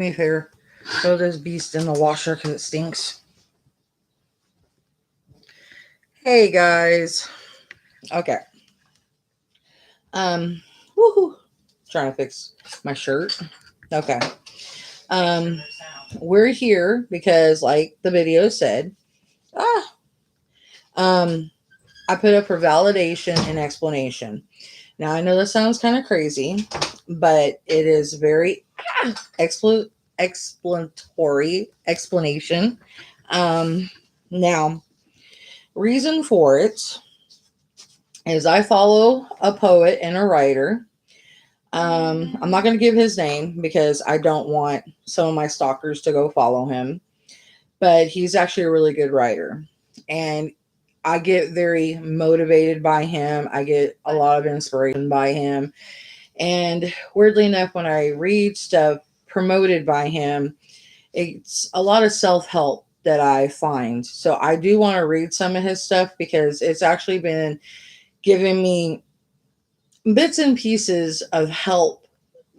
Do me a favor. Throw this beast in the washer because it stinks. Hey guys. Okay. Um. Woohoo. Trying to fix my shirt. Okay. Um. We're here because, like the video said, ah, um, I put up for validation and explanation. Now I know this sounds kind of crazy, but it is very explanatory explanation. Now, reason for it is I follow a poet and a writer. I'm not going to give his name because I don't want some of my stalkers to go follow him, but he's actually a really good writer. And I get very motivated by him. I get a lot of inspiration by him. And weirdly enough, when I read stuff promoted by him, it's a lot of self help that I find. So I do want to read some of his stuff because it's actually been giving me bits and pieces of help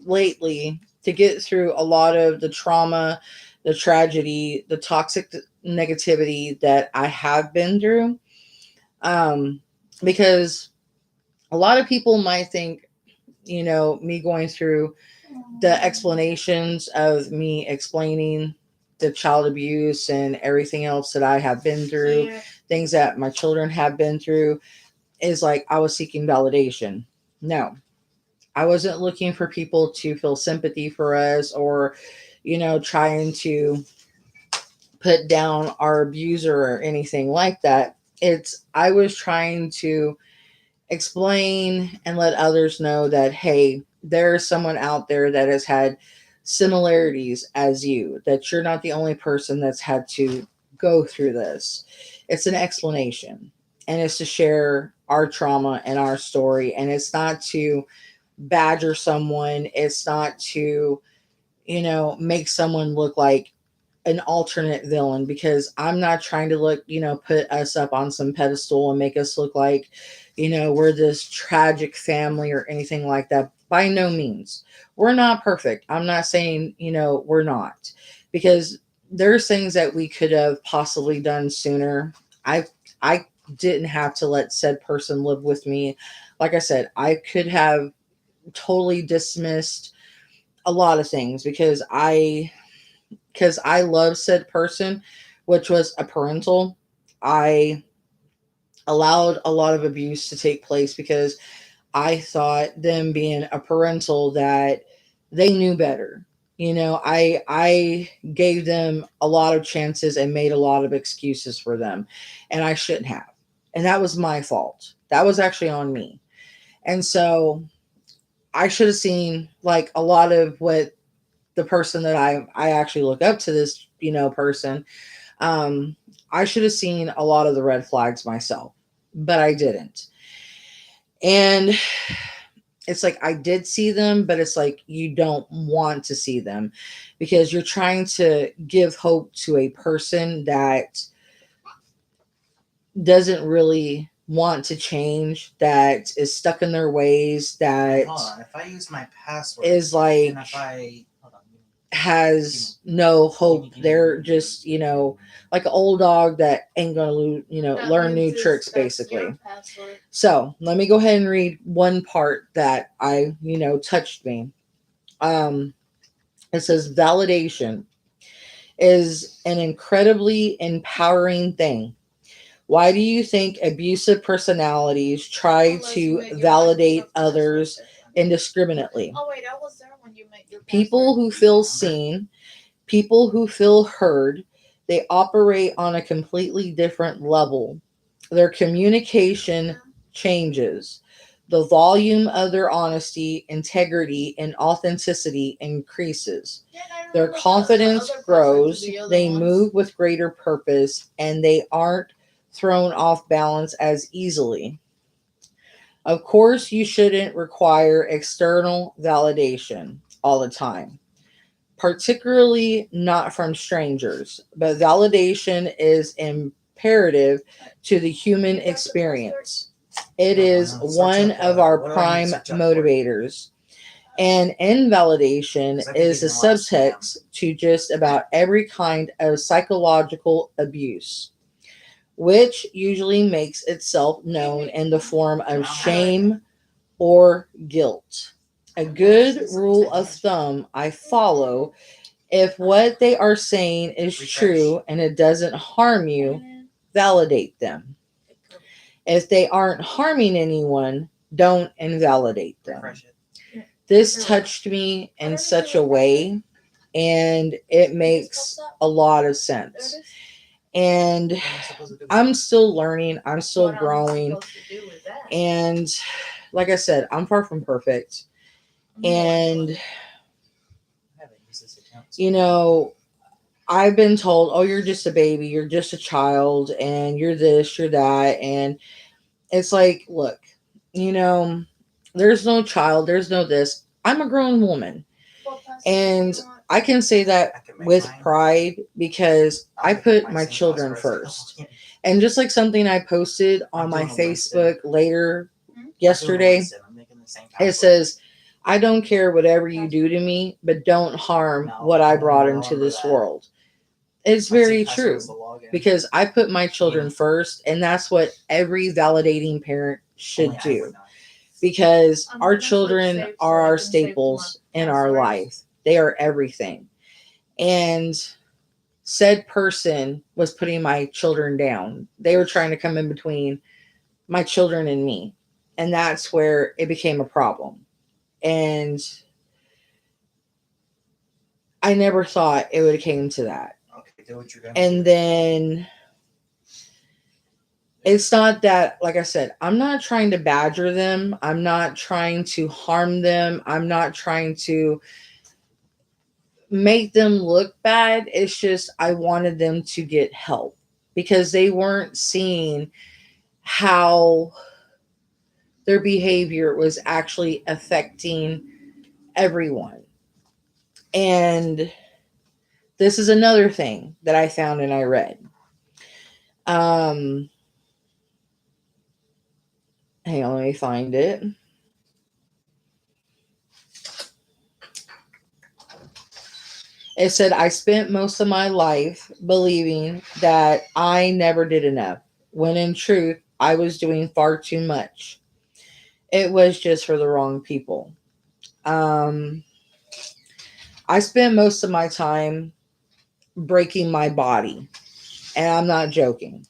lately to get through a lot of the trauma, the tragedy, the toxic negativity that I have been through. Um, because a lot of people might think, me going through the explanations of me explaining the child abuse and everything else that I have been through, things that my children have been through, is like I was seeking validation. No, I wasn't looking for people to feel sympathy for us or, trying to put down our abuser or anything like that. I was trying to explain and let others know that, hey, there's someone out there that has had similarities as you, that you're not the only person that's had to go through this. It's an explanation, and it's to share our trauma and our story, and it's not to badger someone, it's not to, make someone look like an alternate villain, because I'm not trying to look, put us up on some pedestal and make us look like, we're this tragic family or anything like that. By no means. We're not perfect. I'm not saying, we're not, because there's things that we could have possibly done sooner. I didn't have to let said person live with me. Like I said, I could have totally dismissed a lot of things because I love said person, which was a parental. I allowed a lot of abuse to take place because I thought them being a parental that they knew better. I gave them a lot of chances and made a lot of excuses for them, and I shouldn't have. And that was my fault. That was actually on me. And so I should have seen like a lot of what the person that I actually look up to, this, person. um I should have seen a lot of the red flags myself, but I didn't. And it's like I did see them, but it's like you don't want to see them because you're trying to give hope to a person that doesn't really want to change, that is stuck in their ways, that hold on, if I use my password is like and if I hold on, has no hope. They're just, like an old dog that ain't gonna learn new tricks basically. So let me go ahead and read one part that I, touched me. Um, it says validation is an incredibly empowering thing. Why do you think abusive personalities try to validate others indiscriminately? Oh wait, I was there when you made your People who feel seen, people who feel heard, they operate on a completely different level. Their communication changes. The volume of their honesty, integrity, and authenticity increases. Their confidence grows. They move with greater purpose, and they aren't thrown off balance as easily. Of course, you shouldn't require external validation all the time, particularly not from strangers, but validation is imperative to the human experience. It is one of our prime motivators. And invalidation Is that the is a reason why I scam? subtext to just about every kind of psychological abuse, which usually makes itself known in the form of shame or guilt. A good rule of thumb I follow: if what they are saying is true and it doesn't harm you, validate them. If they aren't harming anyone, don't invalidate them. Refresh it. This touched me in such a way, and it makes a lot of sense. And What am I supposed to do? I'm still learning, I'm still What am I growing. supposed to do with that? And like I said, I'm far from perfect. And, I haven't used this account. So you know, I've been told, oh, you're just a baby, you're just a child, and you're this, you're that. And it's like, look, you know, there's no child, there's no this. I'm a grown woman. What pasta And do you want? I can say I that can make with mine. pride because I'll I make put my my same children password, so first. don't- And just like something I posted on I'm my doing a Winston. Facebook later Hmm? I'm doing a yesterday, Winston. I'm making the same it password. says, I don't care whatever you do to me, but don't harm No, what I I brought don't into remember this that. world. It's My same very password true is the login. because I put my children Yeah. first, and that's what every validating parent should Only I do. would not. Because I'm our gonna click children save so are I our can save staples my in our passwords. life. They are everything. And said person was putting my children down. They were trying to come in between my children and me. And that's where it became a problem. And I never thought it would have came to that. Okay, do what you're gonna And do. then it's not that, like I said, I'm not trying to badger them. I'm not trying to harm them. I'm not trying to make them look bad. It's just I wanted them to get help because they weren't seeing how their behavior was actually affecting everyone. And this is another thing that I found and I read. Um, Hang on, let me find it. It said, I spent most of my life believing that I never did enough, when in truth, I was doing far too much. It was just for the wrong people. Um, I spent most of my time breaking my body, and I'm not joking.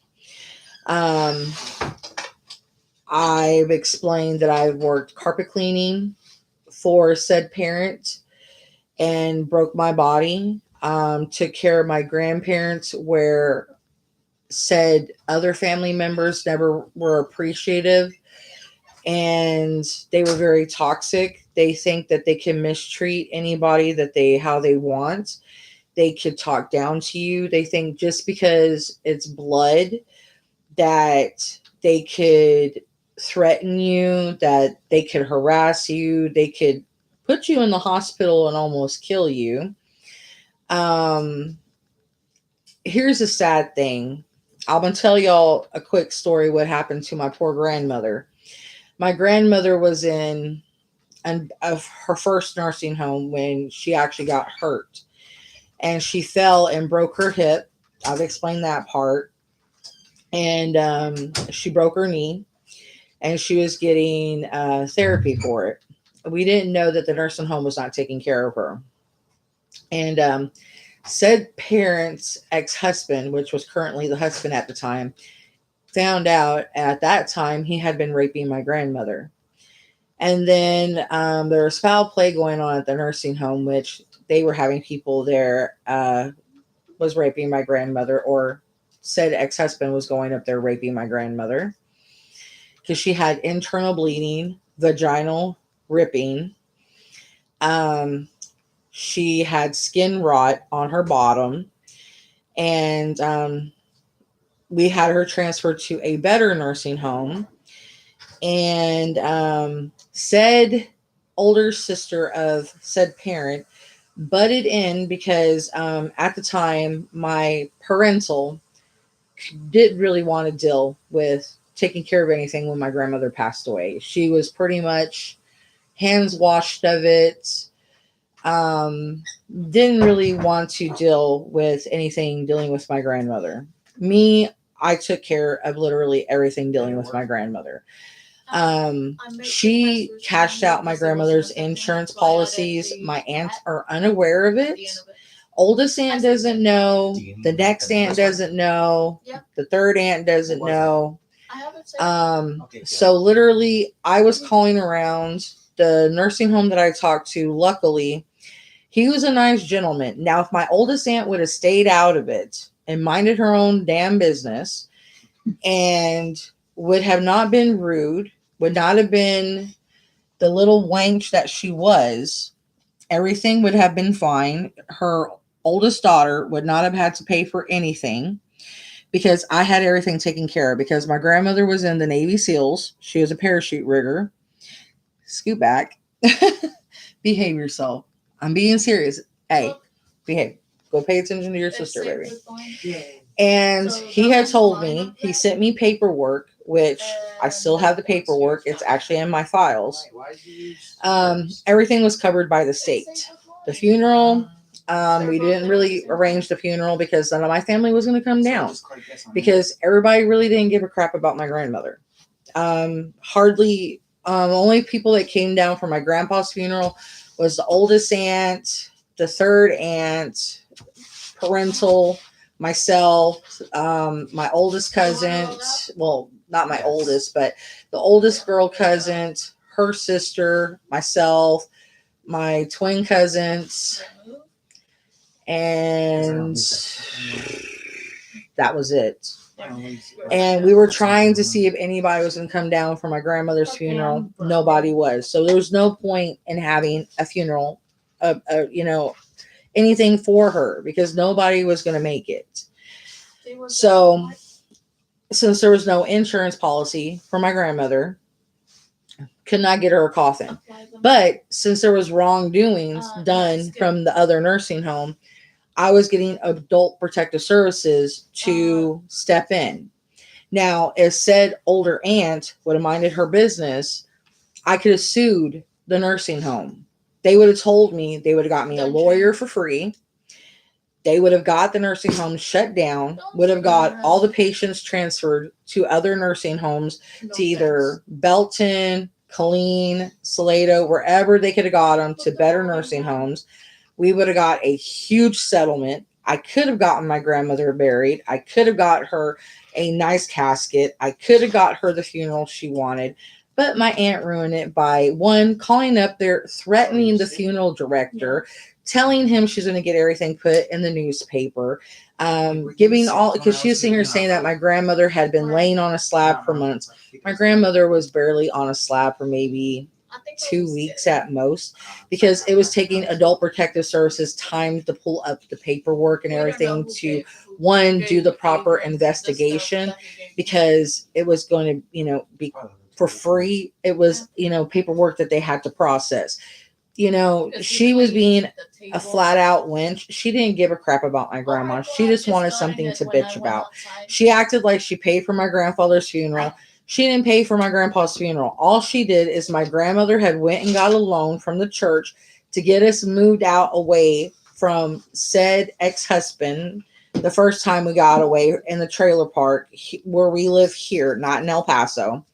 Um, I've explained that I've worked carpet cleaning for said parent and broke my body. Took care of my grandparents where said other family members never were appreciative and they were very toxic. They think that they can mistreat anybody that they how they want. They could talk down to you. They think just because it's blood that they could threaten you, that they could harass you, they could put you in the hospital and almost kill you. Um, Here's a sad thing. I'm gonna tell y'all a quick story what happened to my poor grandmother. My grandmother was in her first nursing home when she actually got hurt, and she fell and broke her hip. I've explained that part, and she broke her knee, and she was getting therapy for it. We didn't know that the nursing home was not taking care of her, and said parents' ex-husband, which was currently the husband at the time, found out at that time he had been raping my grandmother. And then there was foul play going on at the nursing home, which they were having people there was raping my grandmother, or said ex-husband was going up there raping my grandmother because she had internal bleeding, vaginal ripping. Um, she had skin rot on her bottom, and we had her transferred to a better nursing home. And said older sister of said parent butted in because at the time my parental did really want to deal with taking care of anything when my grandmother passed away. She was pretty much hands washed of it. Didn't really want to deal with anything dealing with my grandmother. Me, I took care of literally everything dealing with my grandmother. She cashed out my grandmother's insurance policies. My aunts are unaware of it. Oldest aunt doesn't know. The next aunt doesn't know. The third aunt doesn't know. So literally, I was calling around the nursing home that I talked to. Luckily, he was a nice gentleman. Now, if my oldest aunt would have stayed out of it and minded her own damn business and would have not been rude, would not have been the little wench that she was, everything would have been fine. Her oldest daughter would not have had to pay for anything because I had everything taken care of, because my grandmother was in the Navy SEALs. She was a parachute rigger. Scoot back. Behave yourself. I'm being serious. Hey, behave. Go pay attention to your sister, baby. And he had told me, he sent me paperwork, which I still have the paperwork. It's actually in my files. Everything was covered by the state. The funeral, we didn't really arrange the funeral because none of my family was going to come down, because everybody really didn't give a crap about my grandmother. Hardly, only people that came down for my grandpa's funeral was the oldest aunt, the third aunt, parental, myself, my oldest cousin, well, not my oldest, but the oldest girl cousin, her sister, myself, my twin cousins, and that was it. And we were trying to see if anybody was going to come down for my grandmother's funeral. Nobody was. So there was no point in having a funeral, anything for her, because nobody was going to make it. So since there was no insurance policy for my grandmother, could not get her a coffin. But since there was wrongdoings done from the other nursing home, I was getting adult protective services to step in. Now, if said older aunt would have minded her business, I could have sued the nursing home. They would have told me, they would have got me a lawyer for free. They would have got the nursing home shut down, would have got all the patients transferred to other nursing homes, to either Belton, Colleen, Salado, wherever they could have got them, to better nursing homes. We would have got a huge settlement. I could have gotten my grandmother buried. I could have got her a nice casket. I could have got her the funeral she wanted. But my aunt ruined it by, one, calling up there, threatening the funeral director, telling him she's going to get everything put in the newspaper, giving all, because she was sitting here saying that my grandmother had been laying on a slab for months. My grandmother was barely on a slab for maybe 2 weeks at most, because it was taking adult protective services time to pull up the paperwork and everything to, one, do the proper investigation, because it was going to, be for free. It was, paperwork that they had to process. She was being a flat out wench. She didn't give a crap about my grandma. She just wanted something to bitch about. She acted like she paid for my grandfather's funeral. She didn't pay for my grandpa's funeral. All she did is, my grandmother had went and got a loan from the church to get us moved out away from said ex-husband. The first time we got away in the trailer park where we live here, not in El Paso.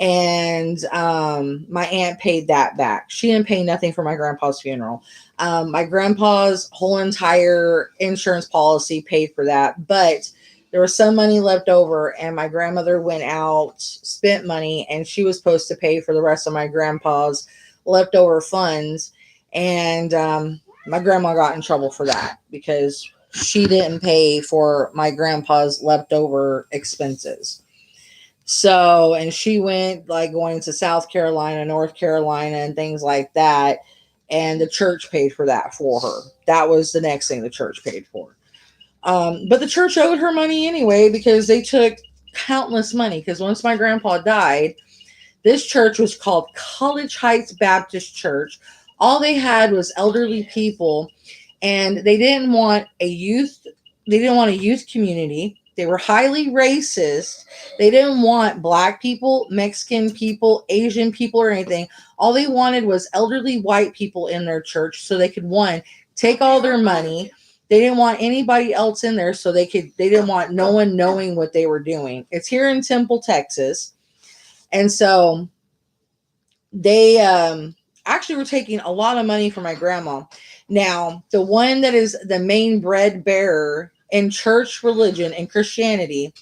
And my aunt paid that back. She didn't pay nothing for my grandpa's funeral. My grandpa's whole entire insurance policy paid for that, but there was some money left over, and my grandmother went out, spent money, and she was supposed to pay for the rest of my grandpa's leftover funds. And my grandma got in trouble for that because she didn't pay for my grandpa's leftover expenses. So, and she went going to South Carolina, North Carolina, and things like that. And the church paid for that for her. That was the next thing the church paid for. But the church owed her money anyway, because they took countless money. Because once my grandpa died, this church was called College Heights Baptist Church. All they had was elderly people, and they didn't want a youth. They didn't want a youth community. They were highly racist. They didn't want black people, Mexican people, Asian people, or anything. All they wanted was elderly white people in their church so they could, one, take all their money. They didn't want anybody else in there so they didn't want no one knowing what they were doing. It's here in Temple, Texas. And so they actually were taking a lot of money from my grandma. Now, the one that is the main bread bearer in church religion and Christianity,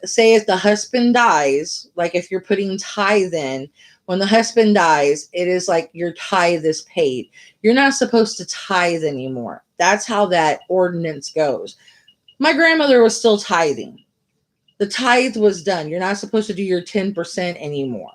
say if the husband dies, like if you're putting tithe in, when the husband dies, it is like your tithe is paid. You're not supposed to tithe anymore. That's how that ordinance goes. My grandmother was still tithing. The tithe was done. You're not supposed to do your 10% anymore.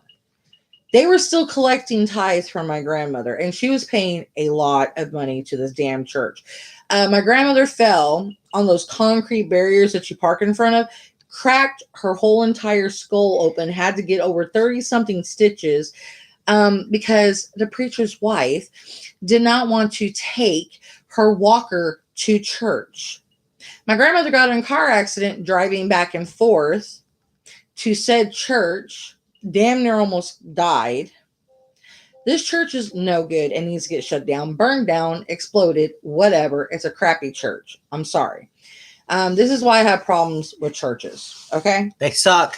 They were still collecting tithes from my grandmother, and she was paying a lot of money to this damn church. My grandmother fell on those concrete barriers that you park in front of, cracked her whole entire skull open, had to get over 30-something stitches because the preacher's wife did not want to take her walker to church. My grandmother got in a car accident driving back and forth to said church, damn near almost died. This church is no good and needs to get shut down, burned down, exploded, whatever. It's a crappy church. I'm sorry. This is why I have problems with churches. Okay. They suck.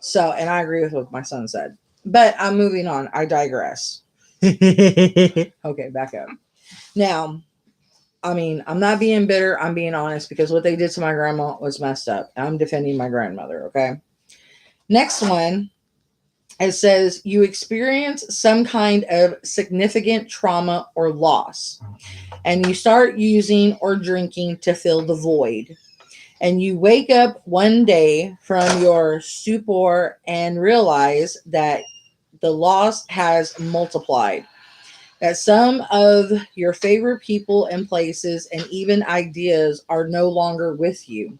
So, and I agree with what my son said, but I'm moving on. I digress. They Okay. Back up. Now, I mean, I'm not being bitter. I'm being honest because what they did to my grandma was messed up. I'm defending my grandmother. Okay. Next one. It says you experience some kind of significant trauma or loss, and you start using or drinking to fill the void. And you wake up one day from your stupor and realize that the loss has multiplied, that some of your favorite people and places and even ideas are no longer with you.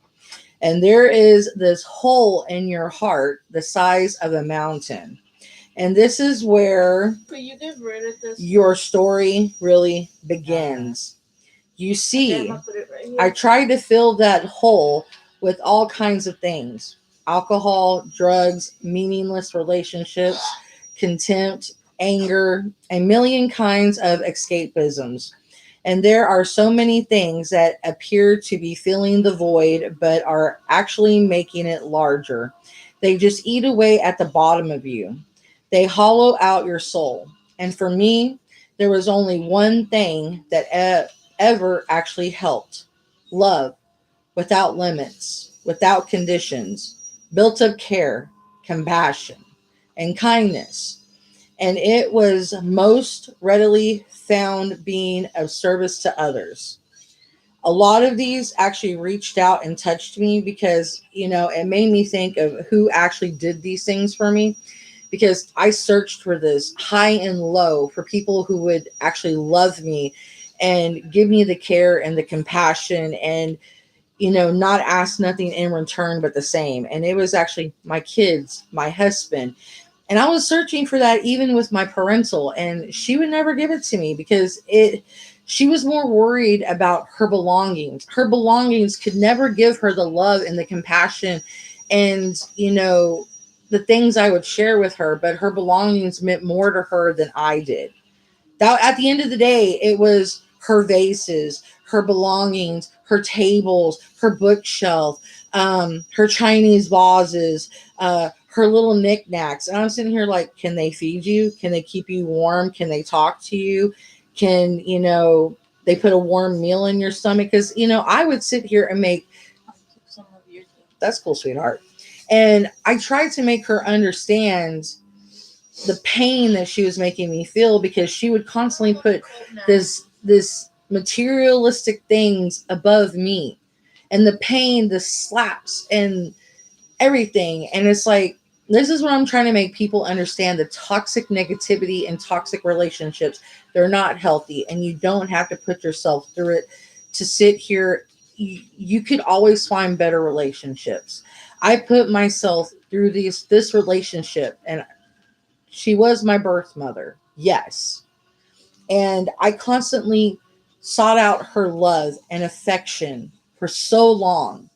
And there is this hole in your heart the size of a mountain. And this is where Could you get rid of this? your story really begins. You see, Okay, I'm gonna put it right here. I tried to fill that hole with all kinds of things: alcohol, drugs, meaningless relationships, contempt, anger, a million kinds of escapisms. And there are so many things that appear to be filling the void, but are actually making it larger. They just eat away at the bottom of you. They hollow out your soul. And for me, there was only one thing that ever actually helped: love, without limits, without conditions, built up care, compassion, and kindness. And it was most readily found being of service to others. A lot of these actually reached out and touched me because, it made me think of who actually did these things for me. Because I searched for this high and low for people who would actually love me and give me the care and the compassion and, not ask nothing in return but the same. And it was actually my kids, my husband. And I was searching for that even with my parental, and she would never give it to me because she was more worried about her belongings. Her belongings could never give her the love and the compassion and, the things I would share with her, but her belongings meant more to her than I did. That at the end of the day, it was her vases, her belongings, her tables, her bookshelf, her Chinese vases, her little knickknacks. And I'm sitting here like, can they feed you? Can they keep you warm? Can they talk to you? Can, they put a warm meal in your stomach? Because, I would sit here and make, Some of your that's cool, sweetheart. And I tried to make her understand the pain that she was making me feel because she would constantly put this materialistic things above me, and the pain, the slaps and everything. And it's like, this is what I'm trying to make people understand: the toxic negativity and toxic relationships, they're not healthy, and you don't have to put yourself through it to sit here. You could always find better relationships. I put myself through this relationship, and she was my birth mother. Yes. And I constantly sought out her love and affection for so long.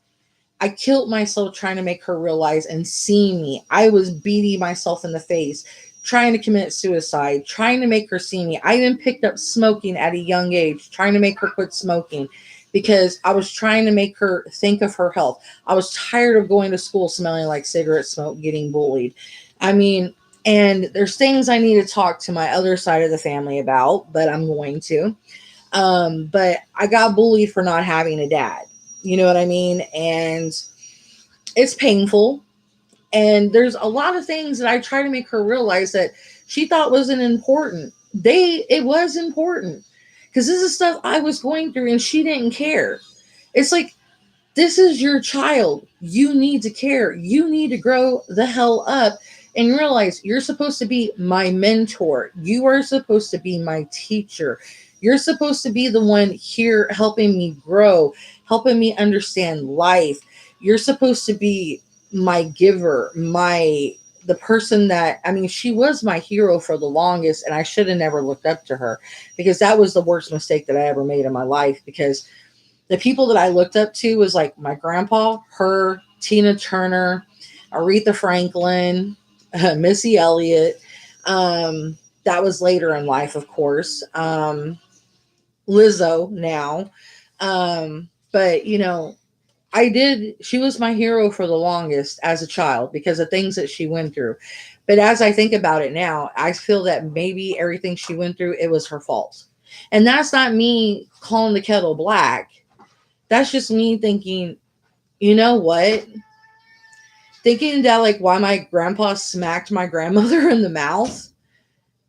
I killed myself trying to make her realize and see me. I was beating myself in the face, trying to commit suicide, trying to make her see me. I even picked up smoking at a young age, trying to make her quit smoking because I was trying to make her think of her health. I was tired of going to school smelling like cigarette smoke, getting bullied. I mean, and there's things I need to talk to my other side of the family about, but I'm going to. But I got bullied for not having a dad. You know what I mean? And it's painful. And there's a lot of things that I try to make her realize that she thought wasn't important. It was important. Because this is stuff I was going through and she didn't care. It's like, this is your child. You need to care. You need to grow the hell up and realize you're supposed to be my mentor. You are supposed to be my teacher. You're supposed to be the one here helping me grow, helping me understand life. You're supposed to be my giver, the person that, I mean, she was my hero for the longest, and I should have never looked up to her because that was the worst mistake that I ever made in my life. Because the people that I looked up to was like my grandpa, her, Tina Turner, Aretha Franklin, Missy Elliott. That was later in life, of course. Lizzo now. But, you know, she was my hero for the longest as a child because of things that she went through. But as I think about it now, I feel that maybe everything she went through, it was her fault. And that's not me calling the kettle black. That's just me thinking, you know what? Thinking that like why my grandpa smacked my grandmother in the mouth.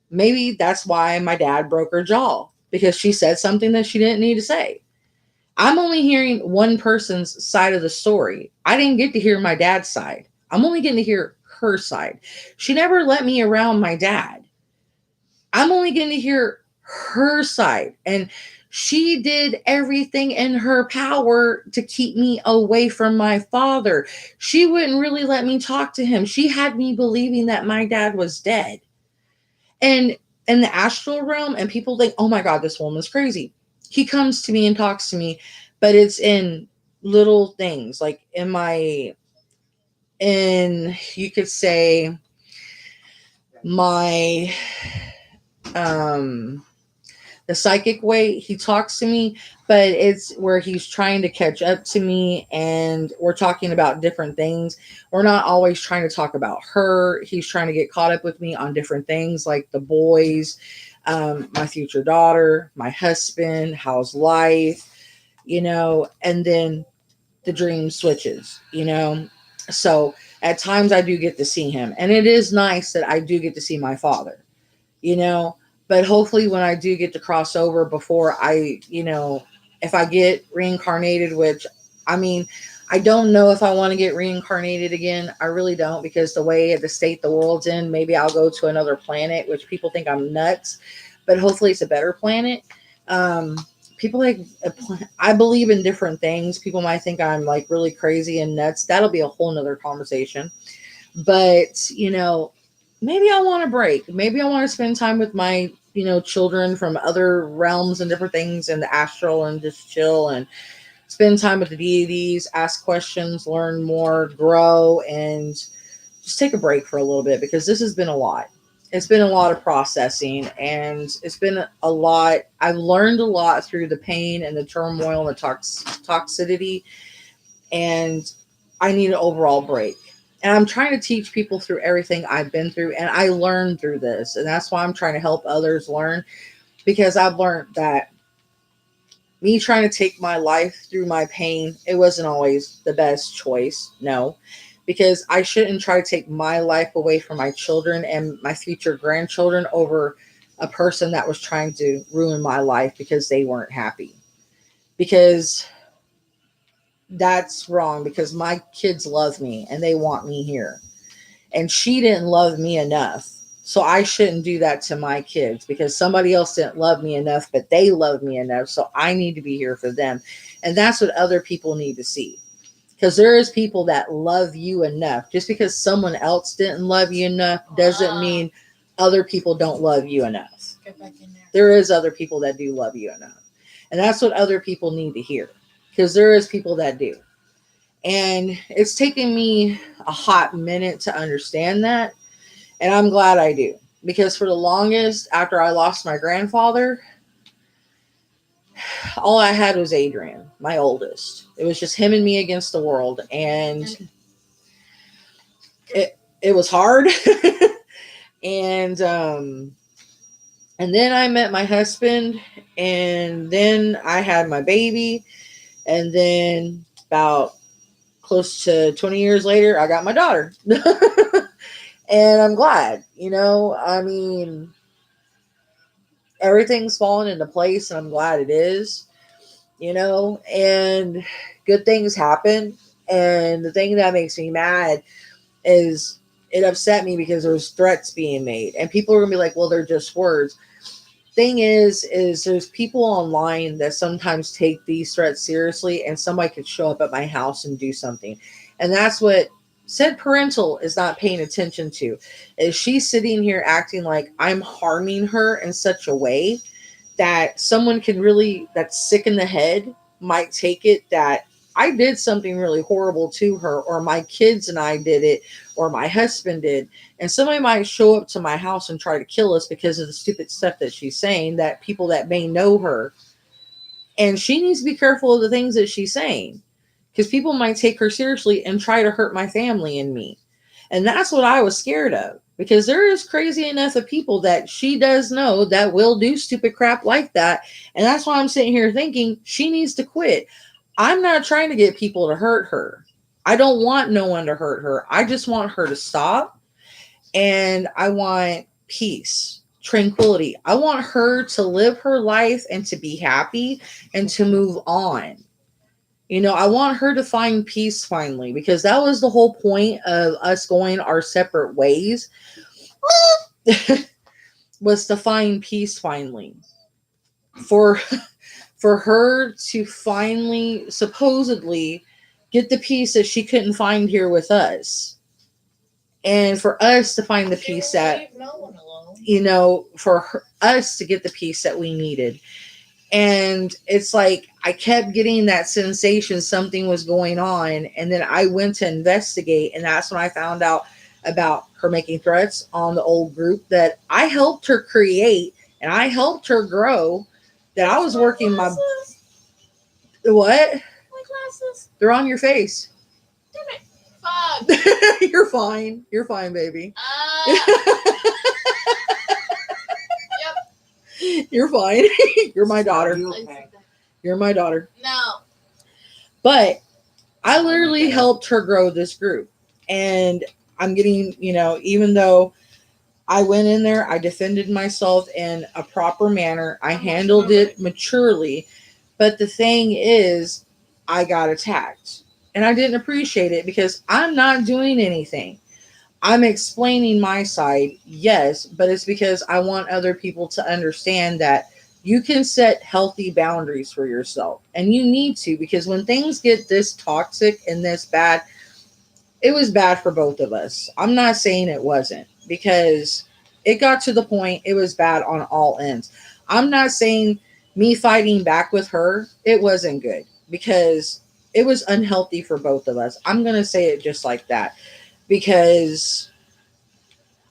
Maybe that's why my dad broke her jaw because she said something that she didn't need to say. I'm only hearing one person's side of the story. I didn't get to hear my dad's side. I'm only getting to hear her side. She never let me around my dad. I'm only getting to hear her side. And she did everything in her power to keep me away from my father. She wouldn't really let me talk to him. She had me believing that my dad was dead. And in the astral realm, and people think, oh my God, this woman's crazy. He comes to me and talks to me, but it's in little things like you could say my the psychic way he talks to me, but it's where he's trying to catch up to me and we're talking about different things. We're not always trying to talk about her. He's trying to get caught up with me on different things like the boys, my future daughter, my husband, how's life, you know, and then the dream switches, you know. So at times I do get to see him, and it is nice that I do get to see my father, you know. But hopefully when I do get to cross over before I, you know, if I get reincarnated, which I mean, I don't know if I want to get reincarnated again. I really don't, because the way the state the world's in, maybe I'll go to another planet, which people think I'm nuts, but hopefully it's a better planet. People like, I believe in different things. People might think I'm like really crazy and nuts. That'll be a whole nother conversation. But, you know, maybe I want a break. Maybe I want to spend time with my, you know, children from other realms and different things in the astral and just chill and spend time with the deities, ask questions, learn more, grow, and just take a break for a little bit because this has been a lot. It's been a lot of processing and it's been a lot. I've learned a lot through the pain and the turmoil and the toxicity, and I need an overall break. And I'm trying to teach people through everything I've been through, and I learned through this. And that's why I'm trying to help others learn, because I've learned that me trying to take my life through my pain, it wasn't always the best choice. No, because I shouldn't try to take my life away from my children and my future grandchildren over a person that was trying to ruin my life because they weren't happy. Because that's wrong, because my kids love me and they want me here. And she didn't love me enough. So I shouldn't do that to my kids because somebody else didn't love me enough, but they love me enough. So I need to be here for them. And that's what other people need to see. Because there is people that love you enough. Just because someone else didn't love you enough doesn't mean other people don't love you enough. Get back in there. There is other people that do love you enough. And that's what other people need to hear. Because there is people that do. And it's taken me a hot minute to understand that. And I'm glad I do. Because for the longest, after I lost my grandfather, all I had was Adrian, my oldest. It was just him and me against the world. And it was hard. and then I met my husband, and then I had my baby, and then about close to 20 years later, I got my daughter. And I'm glad, I mean, everything's fallen into place, and I'm glad it is, and good things happen. And the thing that makes me mad is it upset me because there's threats being made, and people are gonna be like, well, they're just words. Thing is there's people online that sometimes take these threats seriously, and somebody could show up at my house and do something. And that's what said parental is not paying attention to. Is she sitting here acting like I'm harming her in such a way that someone can really, that's sick in the head, might take it that I did something really horrible to her, or my kids and I did it, or my husband did. And somebody might show up to my house and try to kill us because of the stupid stuff that she's saying, that people that may know her. And she needs to be careful of the things that she's saying, because people might take her seriously and try to hurt my family and me. And that's what I was scared of, because there is crazy enough of people that she does know that will do stupid crap like that. And that's why I'm sitting here thinking she needs to quit. I'm not trying to get people to hurt her. I don't want no one to hurt her. I just want her to stop. And I want peace, tranquility. I want her to live her life and to be happy and to move on. I want her to find peace finally, because that was the whole point of us going our separate ways was to find peace finally. For her to finally supposedly get the peace that she couldn't find here with us. And for us to find the peace that, no one alone. for us to get the peace that we needed. And it's like I kept getting that sensation something was going on. And then I went to investigate. And that's when I found out about her making threats on the old group that I helped her create and I helped her grow. That I was working my... What? My glasses. They're on your face. Damn it. Fuck. You're fine. You're fine, baby. Yep. You're fine. You're my daughter. You okay? You're my daughter. No. But I literally helped her grow this group. And I'm getting, even though I went in there, I defended myself in a proper manner. I handled it maturely. But the thing is, I got attacked. And I didn't appreciate it because I'm not doing anything. I'm explaining my side, yes, but it's because I want other people to understand that you can set healthy boundaries for yourself. And you need to, because when things get this toxic and this bad, it was bad for both of us. I'm not saying it wasn't, because it got to the point it was bad on all ends. I'm not saying me fighting back with her, it wasn't good, because it was unhealthy for both of us. I'm going to say it just like that, because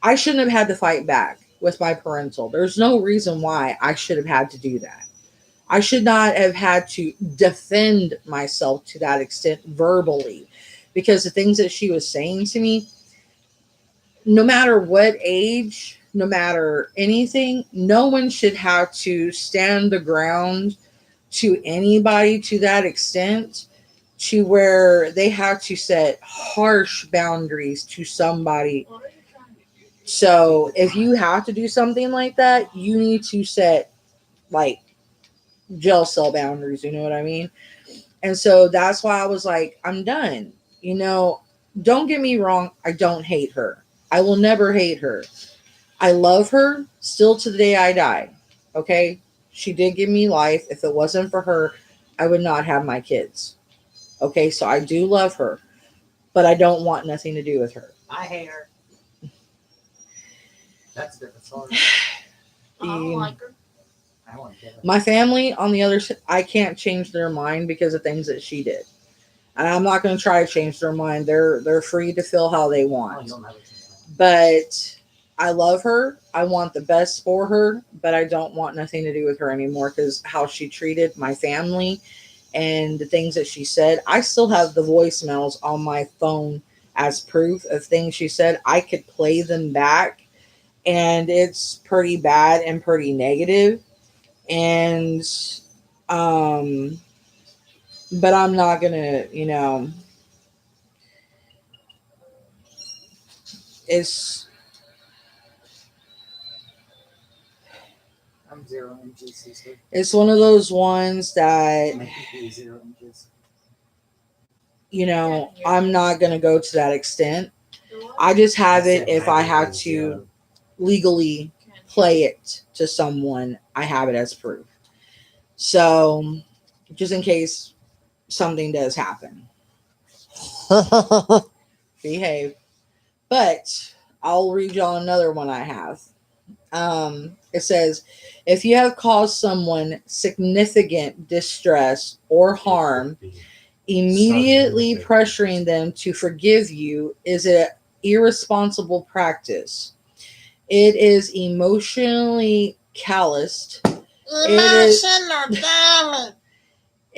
I shouldn't have had to fight back with my parental. There's no reason why I should have had to do that. I should not have had to defend myself to that extent verbally, because the things that she was saying to me, no matter what age, no matter anything, no one should have to stand the ground to anybody to that extent, to where they have to set harsh boundaries to somebody. What are you trying to do? So if you have to do something like that, you need to set like jail cell boundaries, you know what I mean? And so that's why I was like, I'm done. Don't get me wrong, I don't hate her. I will never hate her. I love her still to the day I die. Okay? She did give me life. If it wasn't for her, I would not have my kids. Okay? So I do love her, but I don't want nothing to do with her. I hate her. That's a different story. I don't like her. I want to get her. My family, on the other side, I can't change their mind because of things that she did. And I'm not going to try to change their mind. They're free to feel how they Oh, want. you'll never change But I love her. I want the best for her, but I don't want nothing to do with her anymore because how she treated my family and the things that she said. I still have the voicemails on my phone as proof of things she said. I could play them back, and it's pretty bad and pretty negative. And um but I'm not gonna, it's I'm 0 inches, sister. it's one of those ones that, Make it be 0 inches. I'm not gonna go to that extent. The what? I just have I it said if make I it have be to 0. legally play it to someone, I have it as proof. So just in case something does happen, behave. But I'll read y'all another one I have. It says, if you have caused someone significant distress or harm, immediately pressuring them to forgive you is an irresponsible practice. It is emotionally calloused.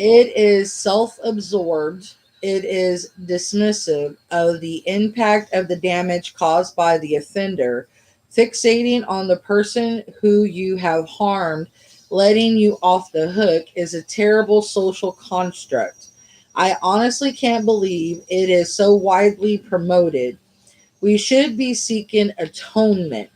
It is self-absorbed. It is dismissive of the impact of the damage caused by the offender, fixating on the person who you have harmed, letting you off the hook is a terrible social construct. I honestly can't believe it is so widely promoted. We should be seeking atonement.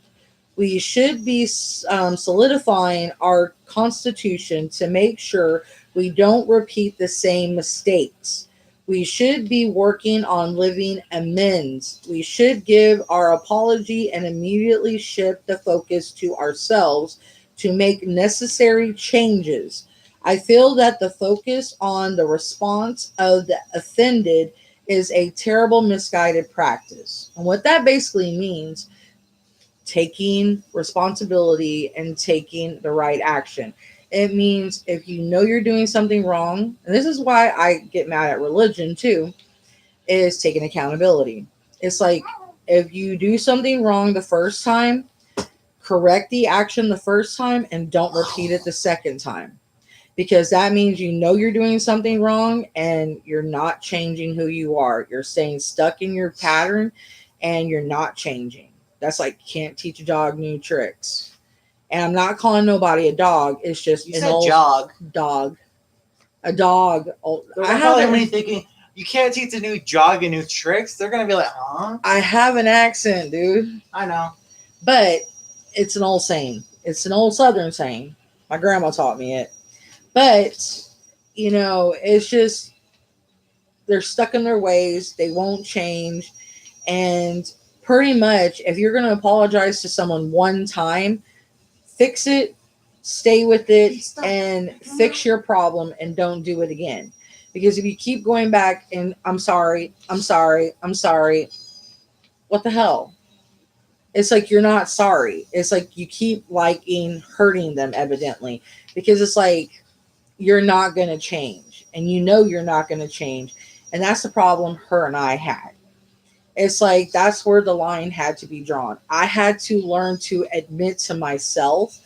We should be solidifying our constitution to make sure we don't repeat the same mistakes. We should be working on living amends. We should give our apology and immediately shift the focus to ourselves to make necessary changes. I feel that the focus on the response of the offended is a terrible misguided practice. And what that basically means, taking responsibility and taking the right action. It means if you know you're doing something wrong, and this is why I get mad at religion too, is taking accountability. It's like if you do something wrong the first time, correct the action the first time and don't repeat it the second time. Because that means you know you're doing something wrong and you're not changing who you are. You're staying stuck in your pattern and you're not changing. That's like can't teach a dog new tricks. And I'm not calling nobody a dog. It's just You an said old jog. dog. A dog. They're I probably have already an, thinking you can't teach a new jog and new tricks. They're gonna be like, huh? I have an accent, dude. I know. But it's an old saying. It's an old Southern saying. My grandma taught me it. But, it's just they're stuck in their ways. They won't change. And pretty much, if you're going to apologize to someone one time, fix it, stay with it, and fix your problem and don't do it again. Because if you keep going back and I'm sorry, I'm sorry, I'm sorry, what the hell? It's like you're not sorry. It's like you keep liking hurting them, evidently. Because it's like you're not going to change. And you know you're not going to change. And that's the problem her and I had. It's like that's where the line had to be drawn. I had to learn to admit to myself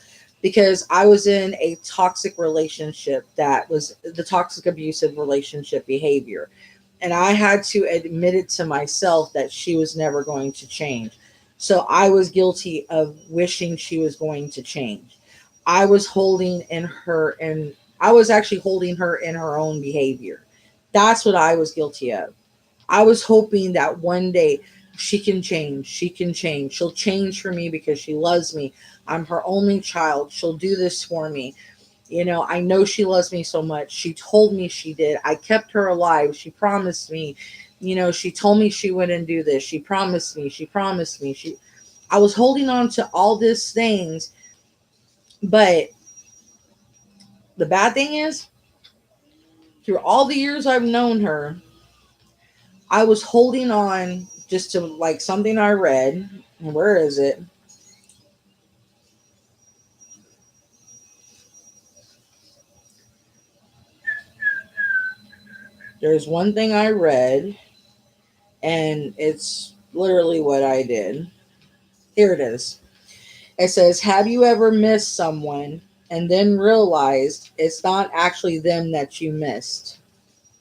because I was in a toxic relationship that was the toxic abusive relationship behavior. And I had to admit it to myself that she was never going to change. So I was guilty of wishing she was going to change. I was holding in her and I was actually holding her in her own behavior. That's what I was guilty of. I was hoping that one day she can change. She can change. She'll change for me because she loves me. I'm her only child. She'll do this for me. I know she loves me so much. She told me she did. I kept her alive. She promised me. She told me she wouldn't do this. She promised me. She promised me. I was holding on to all these things, but the bad thing is, through all the years I've known her, I was holding on just to like something I read. Where is it? There's one thing I read, and it's literally what I did. Here it is. It says, have you ever missed someone and then realized it's not actually them that you missed?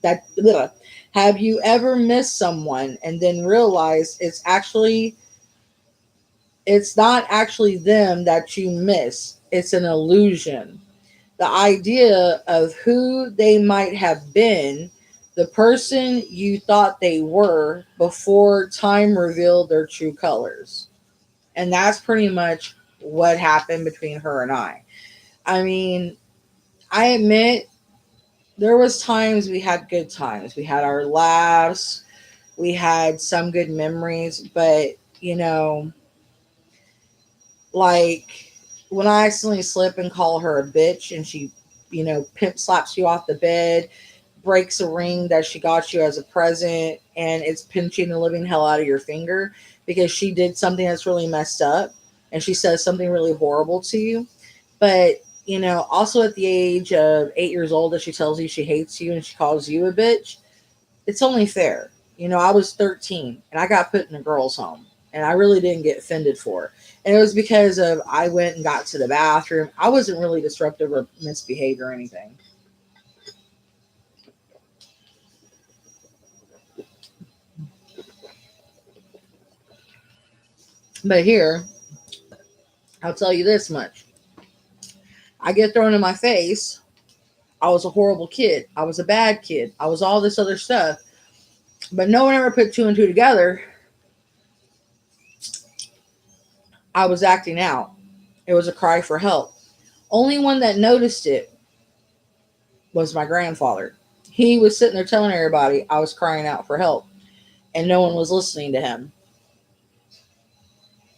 Have you ever missed someone and then realized it's not actually them that you miss? It's an illusion. The idea of who they might have been, the person you thought they were before time revealed their true colors. And that's pretty much what happened between her and I. I mean, I admit there was times we had good times. We had our laughs, we had some good memories, but like when I accidentally slip and call her a bitch and she, pimp slaps you off the bed, breaks a ring that she got you as a present, and it's pinching the living hell out of your finger because she did something that's really messed up and she says something really horrible to you. But, also at the age of 8 years old, that she tells you she hates you and she calls you a bitch, it's only fair. I was 13 and I got put in a girl's home and I really didn't get offended for it. And it was because of I went and got to the bathroom. I wasn't really disruptive or misbehaved or anything. But here, I'll tell you this much. I get thrown in my face. I was a horrible kid. I was a bad kid. I was all this other stuff. But no one ever put two and two together. I was acting out. It was a cry for help. Only one that noticed it was my grandfather. He was sitting there telling everybody I was crying out for help, and no one was listening to him.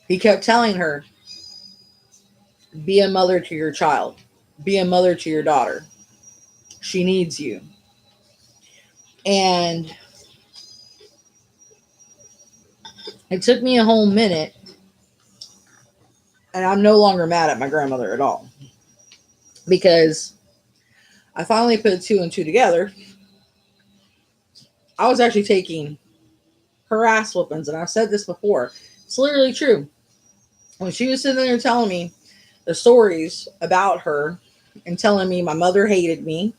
He kept telling her, be a mother to your child. Be a mother to your daughter. She needs you. And it took me a whole minute, and I'm no longer mad at my grandmother at all. Because I finally put two and two together. I was actually taking her ass whoopings, and I've said this before. It's literally true. When she was sitting there telling me the stories about her and telling me my mother hated me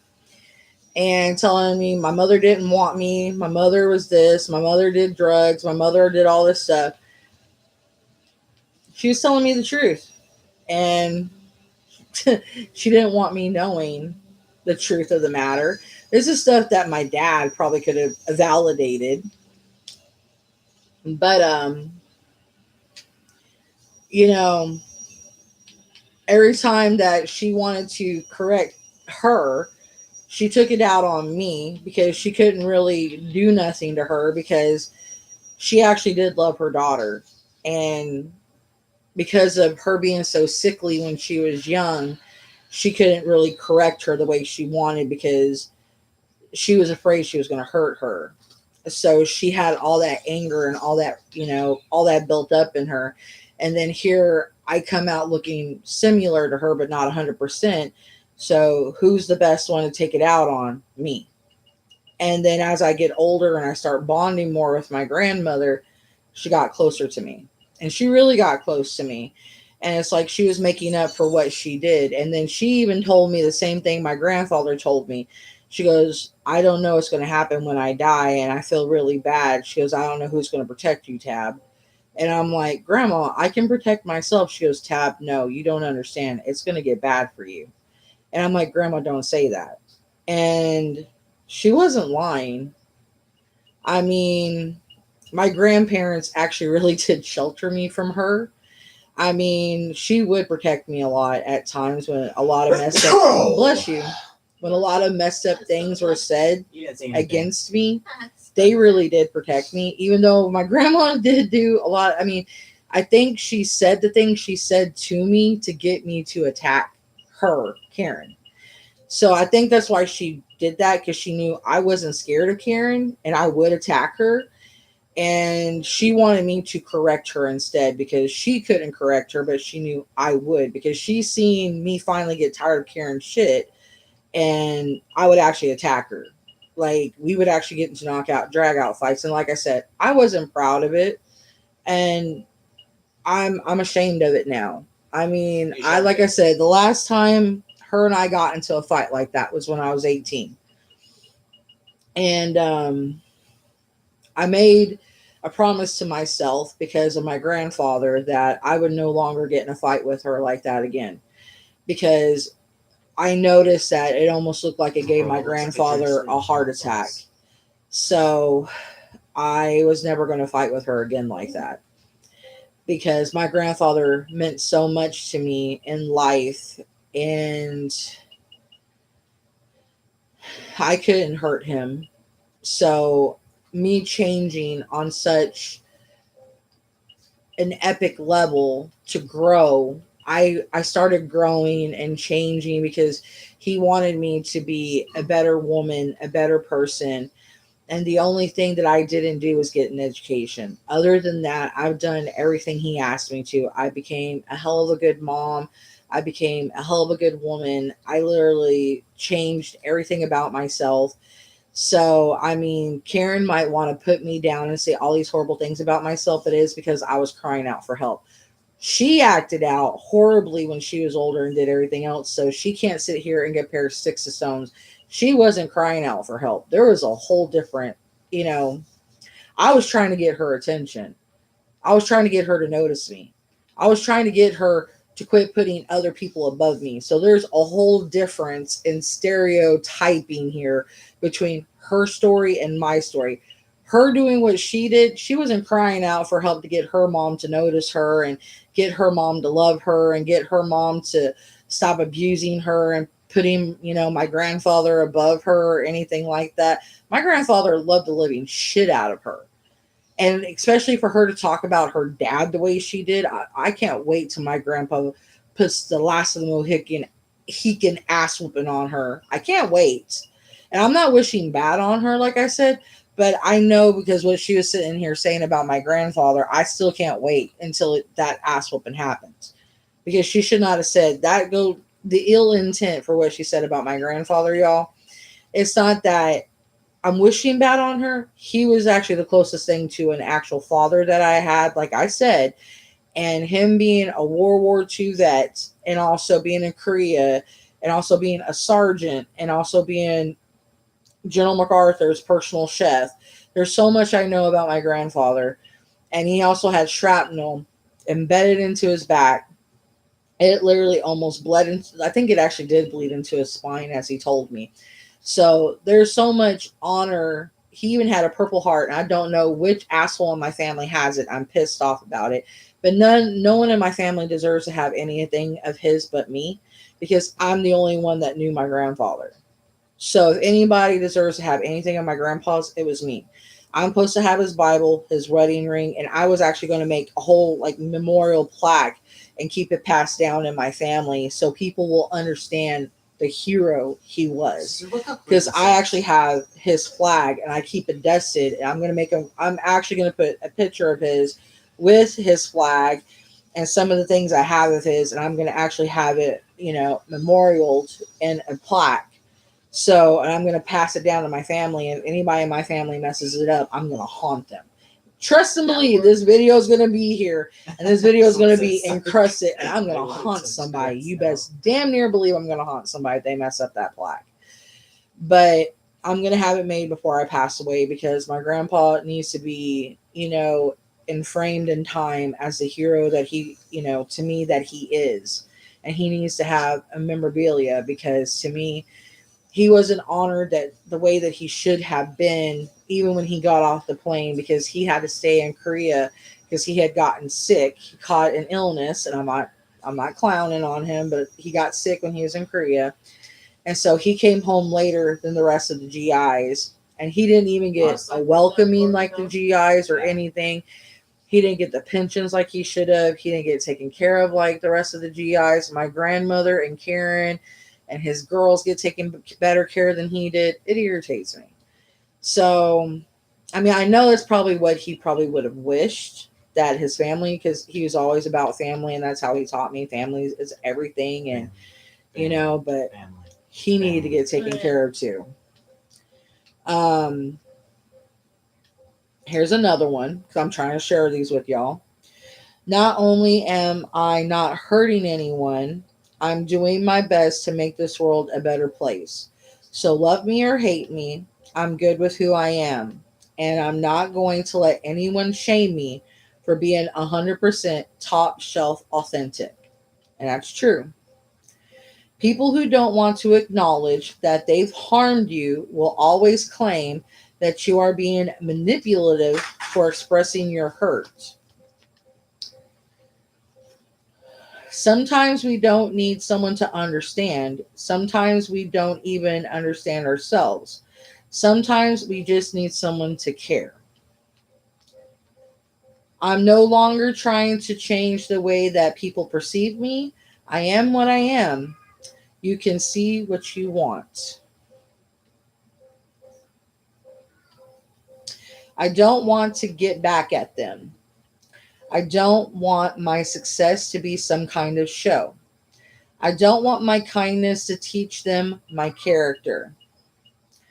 and telling me my mother didn't want me, my mother was this, my mother did drugs, my mother did all this stuff, she was telling me the truth. And she didn't want me knowing the truth of the matter. This is stuff that my dad probably could have validated. But every time that she wanted to correct her, she took it out on me because she couldn't really do nothing to her because she actually did love her daughter. And because of her being so sickly when she was young, she couldn't really correct her the way she wanted because she was afraid she was going to hurt her. So she had all that anger and all that, all that built up in her. And then here I come out looking similar to her, but not 100%. So who's the best one to take it out on? Me. And then as I get older and I start bonding more with my grandmother, she got closer to me. And she really got close to me. And it's like she was making up for what she did. And then she even told me the same thing my grandfather told me. She goes, I don't know what's going to happen when I die, and I feel really bad. She goes, I don't know who's going to protect you, Tab. And I'm like, Grandma, I can protect myself. She goes, Tab, no, you don't understand. It's going to get bad for you. And I'm like, Grandma, don't say that. And she wasn't lying. I mean, my grandparents actually really did shelter me from her. I mean, she would protect me a lot at times when a lot of messed up, bless you, when a lot of messed up things were said against me. They really did protect me, even though my grandma did do a lot. I mean, I think she said the things she said to me to get me to attack her, Karen. So I think that's why she did that, because she knew I wasn't scared of Karen and I would attack her. And she wanted me to correct her instead because she couldn't correct her, but she knew I would, because she seen me finally get tired of Karen's shit and I would actually attack her. Like, we would actually get into knockout, drag out fights. And like I said, I wasn't proud of it. And I'm ashamed of it now. I mean, You I should like be. I said, the last time her and I got into a fight like that was when I was 18. And I made a promise to myself because of my grandfather that I would no longer get in a fight with her like that again. Because I noticed that it almost looked like it gave my grandfather a heart attack. So I was never going to fight with her again like that. Because my grandfather meant so much to me in life, and I couldn't hurt him. So me changing on such an epic level to grow, I started growing and changing because he wanted me to be a better woman, a better person. And the only thing that I didn't do was get an education. Other than that, I've done everything he asked me to. I became a hell of a good mom. I became a hell of a good woman. I literally changed everything about myself. So, I mean, Karen might want to put me down and say all these horrible things about myself. It is because I was crying out for help. She acted out horribly when she was older and did everything else. So she can't sit here and compare sticks to stones. She wasn't crying out for help. There was a whole different, you know, I was trying to get her attention. I was trying to get her to notice me. I was trying to get her to quit putting other people above me. So there's a whole difference in stereotyping here between her story and my story. Her doing what she did, she wasn't crying out for help to get her mom to notice her and get her mom to love her and get her mom to stop abusing her and putting, my grandfather above her or anything like that. My grandfather loved the living shit out of her. And especially for her to talk about her dad the way she did, I can't wait till my grandpa puts the last of the Mohican ass whooping on her. I can't wait. And I'm not wishing bad on her, like I said, but I know because what she was sitting here saying about my grandfather, I still can't wait until that ass whooping happens. Because she should not have said that. The ill intent for what she said about my grandfather, y'all. It's not that I'm wishing bad on her. He was actually the closest thing to an actual father that I had, like I said. And him being a World War II vet and also being in Korea and also being a sergeant and also being General MacArthur's personal chef. There's so much I know about my grandfather. And he also had shrapnel embedded into his back. It literally almost bled into, I think it actually did bleed into his spine, as he told me. So there's so much honor. He even had a Purple Heart, and I don't know which asshole in my family has it. I'm pissed off about it. But no one in my family deserves to have anything of his but me, because I'm the only one that knew my grandfather. So if anybody deserves to have anything of my grandpa's, it was me. I'm supposed to have his Bible, his wedding ring, and I was actually going to make a whole memorial plaque and keep it passed down in my family so people will understand the hero he was. Because I actually have his flag and I keep it dusted, and I'm actually going to put a picture of his with his flag and some of the things I have of his, and I'm going to actually have it, memorialed in a plaque. So, and I'm going to pass it down to my family. And if anybody in my family messes it up, I'm going to haunt them. Trust and believe this video is going to be here, and this video is going to be encrusted, and I'm going to haunt somebody. You best damn near believe I'm going to haunt somebody if they mess up that plaque. But I'm going to have it made before I pass away, because my grandpa needs to be, framed in time as the hero that he, to me, that he is. And he needs to have a memorabilia, because to me, he wasn't honored that the way that he should have been, even when he got off the plane, because he had to stay in Korea because he had gotten sick. He caught an illness, and I'm not clowning on him, but he got sick when he was in Korea. And so he came home later than the rest of the GIs, and he didn't even get a welcoming like the GIs or anything. He didn't get the pensions like he should have. He didn't get taken care of like the rest of the GIs. My grandmother and Karen and his girls get taken better care than he did. It irritates me. So, I mean, I know that's probably what he probably would have wished, that his family, because he was always about family, and that's how he taught me. Family is everything, and but he needed to get taken care of too. Um, Here's another one because I'm trying to share these with y'all. Not only am I not hurting anyone, I'm doing my best to make this world a better place. So love me or hate me, I'm good with who I am. And I'm not going to let anyone shame me for being 100% top shelf authentic. And that's true. People who don't want to acknowledge that they've harmed you will always claim that you are being manipulative for expressing your hurt. Sometimes we don't need someone to understand. Sometimes we don't even understand ourselves. Sometimes we just need someone to care. I'm no longer trying to change the way that people perceive me. I am what I am. You can see what you want. I don't want to get back at them. I don't want my success to be some kind of show. I don't want my kindness to teach them my character.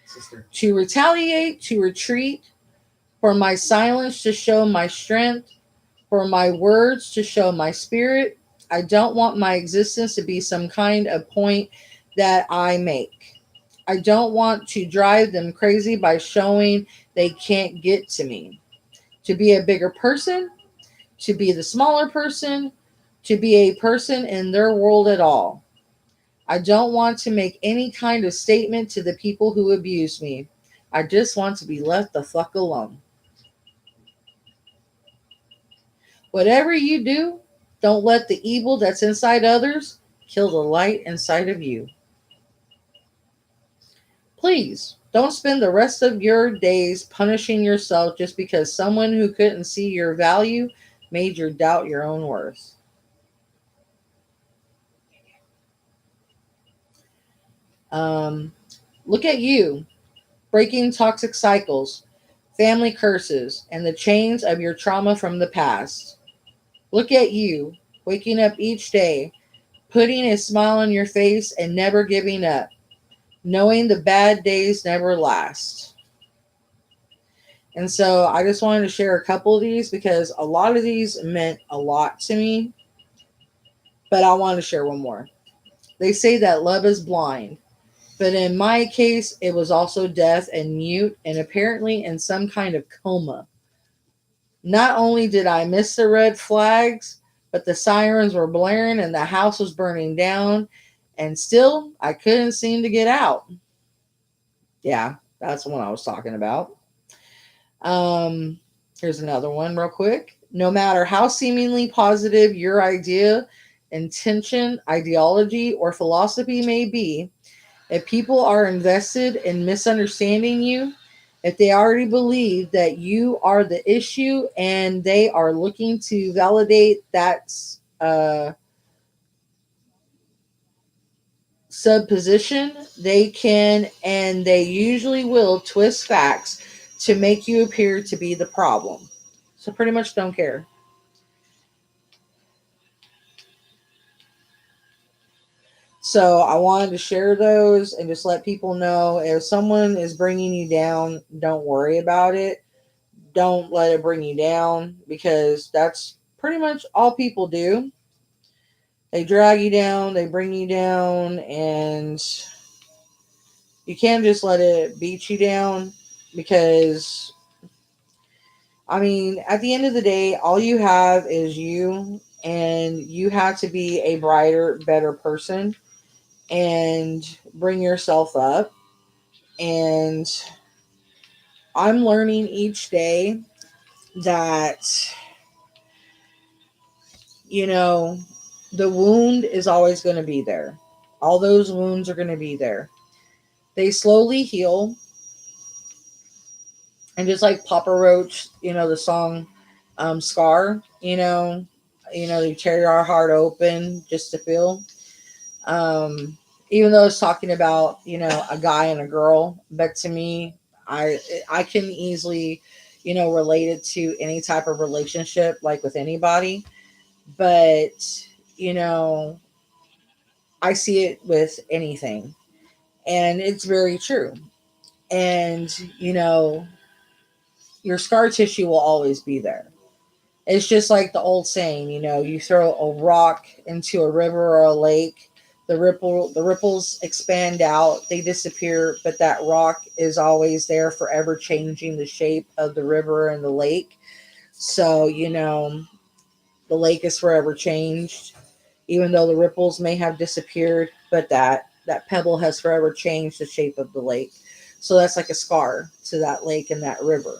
Sister. To retaliate, to retreat, for my silence to show my strength, for my words to show my spirit. I don't want my existence to be some kind of point that I make. I don't want to drive them crazy by showing they can't get to me. To be a bigger person, to be the smaller person, to be a person in their world at all. I don't want to make any kind of statement to the people who abuse me. I just want to be left the fuck alone. Whatever you do, don't let the evil that's inside others kill the light inside of you. Please, don't spend the rest of your days punishing yourself just because someone who couldn't see your value made you doubt your own worth. Um, Look at you, breaking toxic cycles, family curses, and the chains of your trauma from the past. Look at you, waking up each day, putting a smile on your face and never giving up, knowing the bad days never last. And so I just wanted to share a couple of these because a lot of these meant a lot to me, but I wanted to share one more. They say that love is blind, but in my case, it was also deaf and mute and apparently in some kind of coma. Not only did I miss the red flags, but the sirens were blaring and the house was burning down, and still I couldn't seem to get out. Yeah, that's the one I was talking about. Um, Here's another one, real quick. No matter how seemingly positive your idea, intention, ideology, or philosophy may be, if people are invested in misunderstanding you, if they already believe that you are the issue and they are looking to validate that supposition, they can and they usually will twist facts to make you appear to be the problem. So pretty much don't care. So I wanted to share those and just let people know if someone is bringing you down, don't worry about it. Don't let it bring you down because that's pretty much all people do. They drag you down, they bring you down, and you can't just let it beat you down because, I mean, at the end of the day, all you have is you, and you have to be a brighter, better person and bring yourself up. And I'm learning each day that, you know, the wound is always going to be there. All those wounds are going to be there. They slowly heal. And just like Papa Roach, the song Scar, you tear your heart open just to feel. Um, Even though it's talking about, a guy and a girl, but to me, I can easily, relate it to any type of relationship, like with anybody. But, you know, I see it with anything. And it's very true. And, your scar tissue will always be there. It's just like the old saying, you throw a rock into a river or a lake, the ripples expand out, they disappear, but that rock is always there, forever changing the shape of the river and the lake. So, the lake is forever changed, even though the ripples may have disappeared, but that pebble has forever changed the shape of the lake. So that's like a scar to that lake and that river.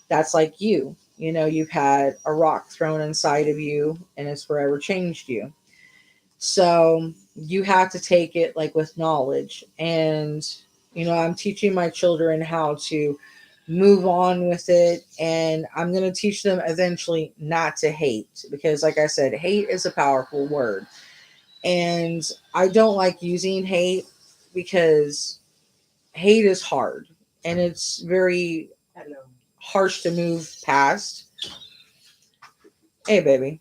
That's like you. You've had a rock thrown inside of you and it's forever changed you. So you have to take it like with knowledge. And, I'm teaching my children how to move on with it. And I'm going to teach them eventually not to hate, because, like I said, hate is a powerful word. And I don't like using hate because hate is hard and it's very Hello. harsh to move past. Hey, baby.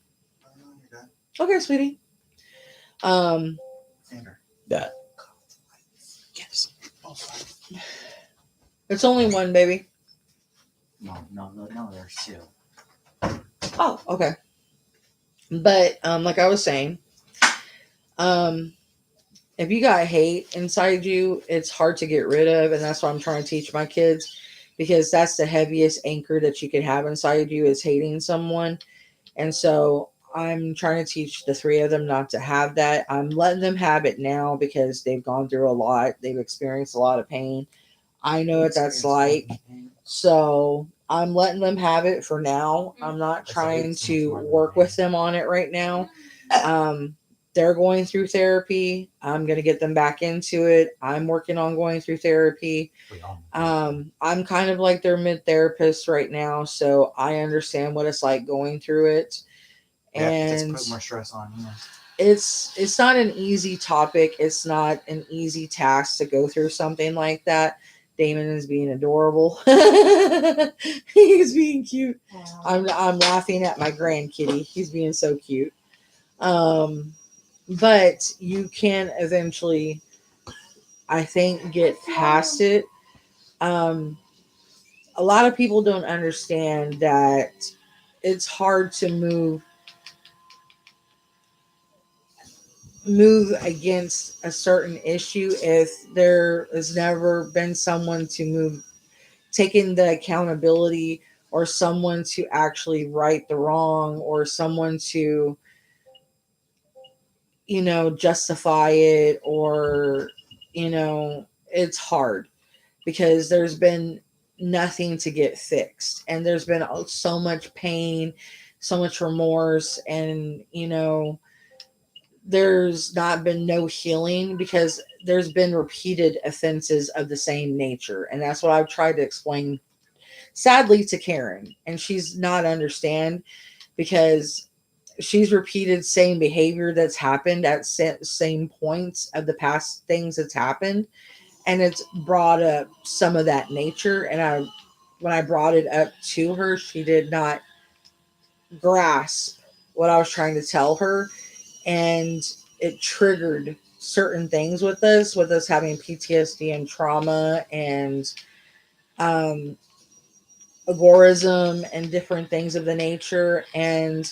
Okay, sweetie. Finger. That. Yes. It's only one, baby. No, there's two. Oh, okay. But like I was saying, if you got hate inside you, it's hard to get rid of, and that's what I'm trying to teach my kids, because that's the heaviest anchor that you could have inside you, is hating someone. And so I'm trying to teach the three of them not to have that. I'm letting them have it now because they've gone through a lot. They've experienced a lot of pain. I know what that's like. So I'm letting them have it for now. I'm not trying to work with them on it right now. They're going through therapy. I'm going to get them back into it. I'm working on going through therapy. I'm kind of like their mid therapist right now, so I understand what it's like going through it. And just put more stress on you. It's not an easy topic. It's not an easy task to go through something like that. Damon is being adorable. He's being cute. I'm laughing at my grandkitty. He's being so cute. But you can eventually, I think, get past it. A lot of people don't understand that it's hard to move against a certain issue if there has never been someone to move, taking the accountability, or someone to actually right the wrong, or someone to justify it, or it's hard because there's been nothing to get fixed, and there's been so much pain, so much remorse, and there's not been no healing because there's been repeated offenses of the same nature. And that's what I've tried to explain, sadly, to Karen, and she's not understand, because she's repeated same behavior that's happened at same points of the past things that's happened, and it's brought up some of that nature. And when I brought it up to her, she did not grasp what I was trying to tell her, and it triggered certain things with us having PTSD and trauma and um agorism and different things of the nature. And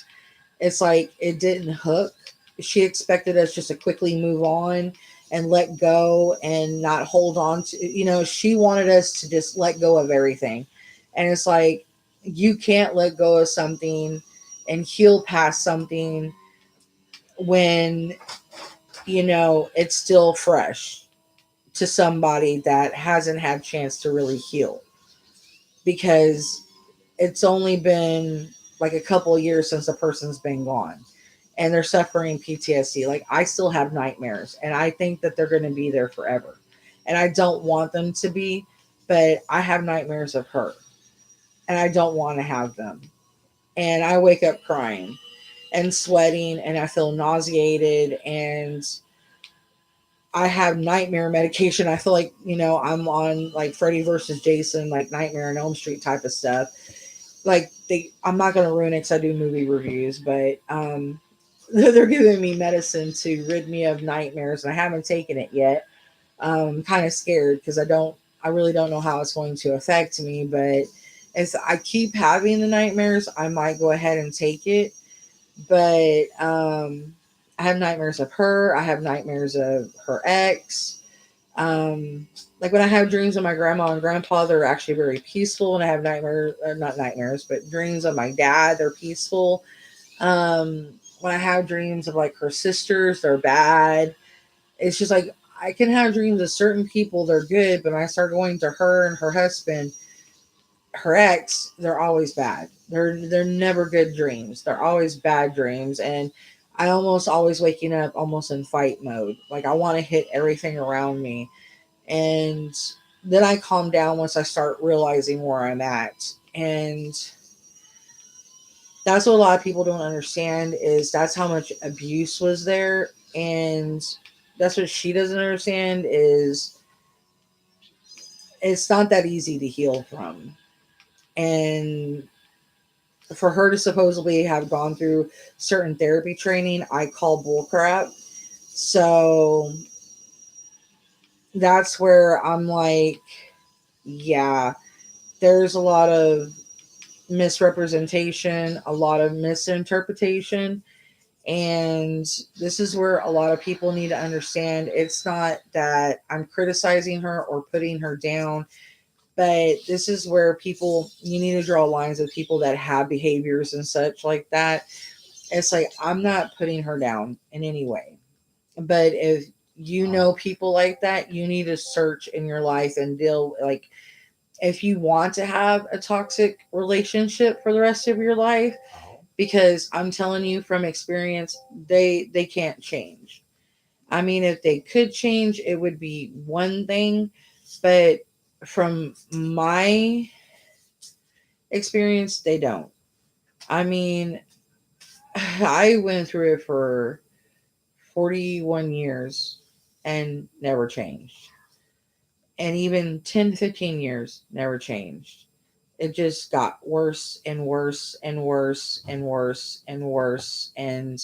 it's like it didn't hook. She expected us just to quickly move on and let go and not hold on to, she wanted us to just let go of everything. And it's like, you can't let go of something and heal past something when, it's still fresh to somebody that hasn't had chance to really heal, because it's only been like a couple of years since the person's been gone and they're suffering PTSD. Like, I still have nightmares, and I think that they're going to be there forever. And I don't want them to be, but I have nightmares of her, and I don't want to have them. And I wake up crying and sweating, and I feel nauseated, and I have nightmare medication. I feel like, I'm on like Freddy versus Jason, like Nightmare on Elm Street type of stuff. Like, I'm not going to ruin it because I do movie reviews, but they're giving me medicine to rid me of nightmares, and I haven't taken it yet. I'm kind of scared because I really don't know how it's going to affect me, but if I keep having the nightmares, I might go ahead and take it. But I have nightmares of her. I have nightmares of her ex. Like when I have dreams of my grandma and grandpa, they're actually very peaceful. And I have nightmares, not nightmares, but dreams of my dad, they're peaceful. When I have dreams of like her sisters, they're bad. It's just like I can have dreams of certain people, they're good, but when I start going to her and her husband, her ex, they're always bad. They're never good dreams. They're always bad dreams, and I almost always waking up almost in fight mode. Like I want to hit everything around me, and then I calm down once I start realizing where I'm at, and that's what a lot of people don't understand is that's how much abuse was there, and that's what she doesn't understand is it's not that easy to heal from. And for her to supposedly have gone through certain therapy training, I call bullcrap. So that's where I'm like, yeah, there's a lot of misrepresentation, a lot of misinterpretation. And this is where a lot of people need to understand it's not that I'm criticizing her or putting her down, but this is where people, you need to draw lines with people that have behaviors and such like that. It's like, I'm not putting her down in any way. But if you know people like that, you need to search in your life and deal, like, if you want to have a toxic relationship for the rest of your life, because I'm telling you from experience, they can't change. I mean, if they could change, it would be one thing, but from my experience, they don't. I mean, I went through it for 41 years and never changed. And even 10 to 15 years never changed. It just got worse and worse and worse and worse and worse and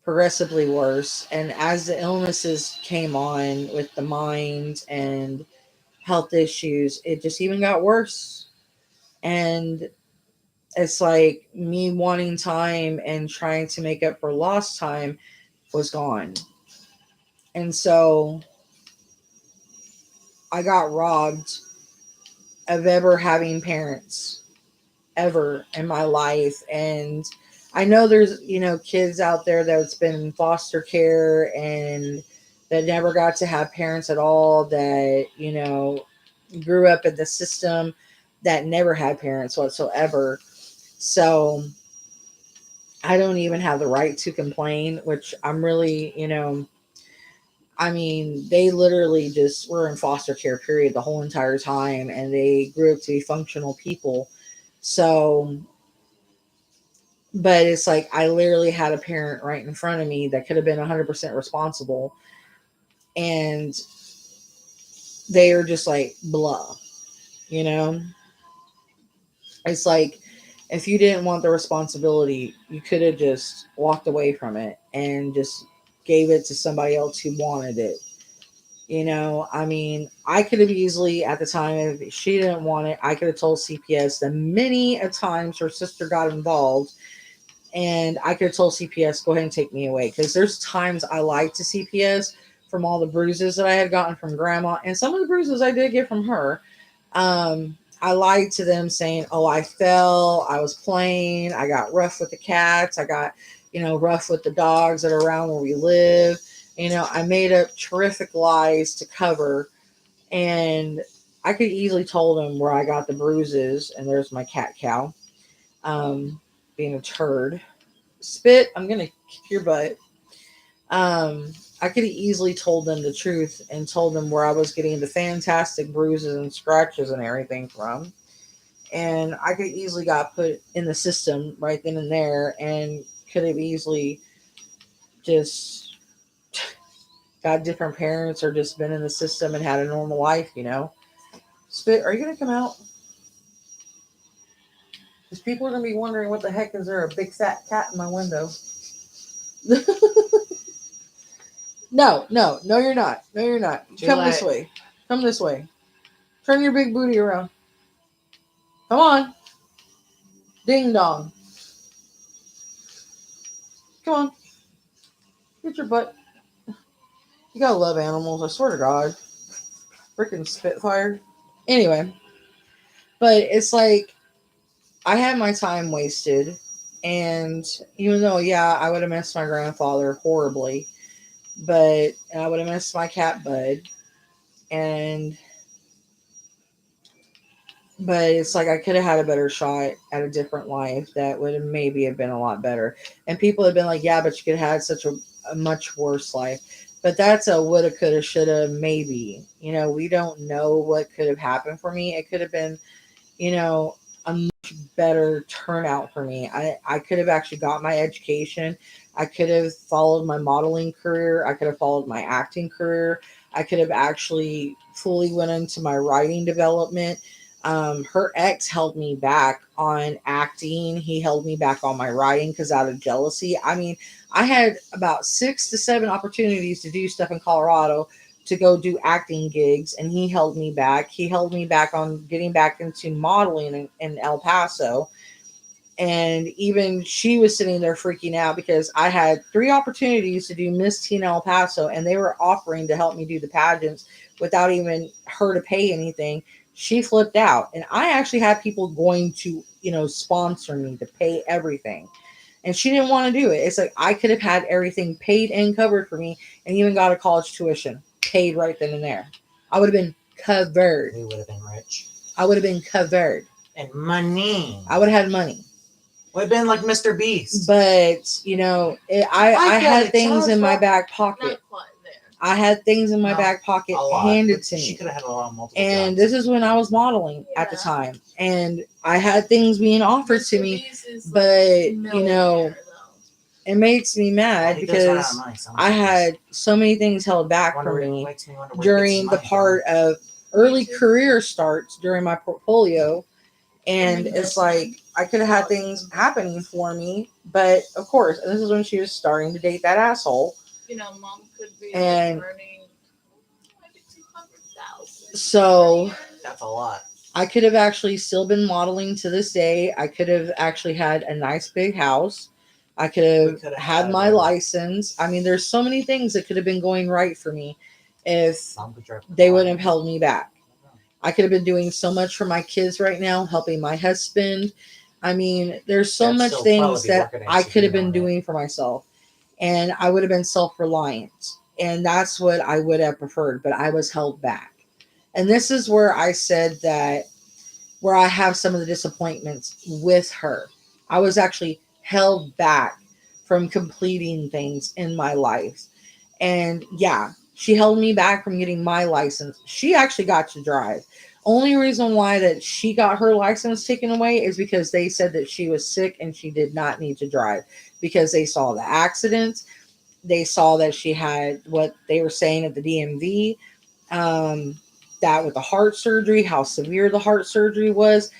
progressively worse. And as the illnesses came on with the mind and health issues, it just even got worse. And it's like me wanting time and trying to make up for lost time was gone. And so I got robbed of ever having parents ever in my life. And I know there's, kids out there that's been in foster care and that never got to have parents at all, that, grew up in the system that never had parents whatsoever. So I don't even have the right to complain, which I'm really, I mean, they literally just were in foster care, period, the whole entire time, and they grew up to be functional people. So, but it's like I literally had a parent right in front of me that could have been 100% responsible, and they are just like, blah, you know? It's like if you didn't want the responsibility, you could have just walked away from it and just gave it to somebody else who wanted it. I mean, I could have easily, at the time, if she didn't want it, I could have told CPS the many a times her sister got involved, and I could have told CPS, go ahead and take me away. Because there's times I lied to CPS from all the bruises that I had gotten from grandma, and some of the bruises I did get from her. I lied to them saying, oh, I fell, I was playing, I got rough with the cats, I got, rough with the dogs that are around where we live. I made up terrific lies to cover, and I could easily told them where I got the bruises, and there's my cat cow, being a turd. Spit, I'm going to kick your butt. I could have easily told them the truth and told them where I was getting the fantastic bruises and scratches and everything from. And I could easily got put in the system right then and there, and could have easily just got different parents or just been in the system and had a normal life, Spit, are you going to come out? Because people are going to be wondering what the heck is there a big fat cat in my window. No, you're not. No, you're not. Come this way. Come this way. Turn your big booty around. Come on. Ding dong. Come on. Get your butt. You gotta love animals, I swear to God. Freaking Spitfire. Anyway, but it's like I had my time wasted, and even though, yeah, I would have missed my grandfather horribly, but I would have missed my cat Bud, and but it's like I could have had a better shot at a different life that would have maybe have been a lot better. And people have been like, yeah, but you could have had such a much worse life. But that's a woulda, coulda, shoulda, maybe. You know, we don't know what could have happened for me. It could have been, you know, a much better turnout for me. I could have actually got my education. I could have followed my modeling career. I could have followed my acting career. I could have actually fully went into my writing development. Her ex held me back on acting. He held me back on my writing because out of jealousy. I mean, I had about 6 to 7 opportunities to do stuff in Colorado to go do acting gigs, and he held me back. He held me back on getting back into modeling in El Paso. And even she was sitting there freaking out because I had 3 opportunities to do Miss Teen El Paso, and they were offering to help me do the pageants without even her to pay anything. She flipped out, and I actually had people going to, you know, sponsor me to pay everything. And she didn't want to do it. It's like I could have had everything paid and covered for me, and even got a college tuition paid right then and there. I would have been covered. We would have been rich. I would have been covered. And money. I would have had money. Would have been like Mr. Beast. But, you know, I had things in my back pocket. Not quite there. I had things in my back pocket A lot. handed to She me. could have had a lot of multiple And jobs. this is when I was modeling at the Yeah. time. And I had things being offered to Mr. me. Beast is, like, but, you know, millionaire, though. It makes me mad He does run out because of money I sometimes. had so many things held back Wonder from where- me makes me wonder where he gets during his the money part from. of early too. career starts during my portfolio. And Mhm. it's like I could have had things happening for me, but of course, and this is when she was starting to date that asshole. You know, mom could be And- like earning maybe 200,000. So That's a lot. I could have actually still been modeling to this day. I could have actually had a nice big house. I could We have could have had had my a- license. I mean, there's so many things that could have been going right for me if Mom could drive the they car. wouldn't have held me back. I could have been doing so much for my kids right now, helping my husband. I mean, there's so They'd much still things probably be that working at I could have been Savino, right? doing for myself. And I would have been self-reliant. And that's what I would have preferred, but I was held back. And this is where I said that where I have some of the disappointments with her. I was actually held back from completing things in my life. And yeah, she held me back from getting my license. She actually got to drive. Only reason why that she got her license taken away is because they said that she was sick and she did not need to drive because they saw the accident. They saw that she had what they were saying at the DMV, that with the heart surgery, how severe the heart surgery was.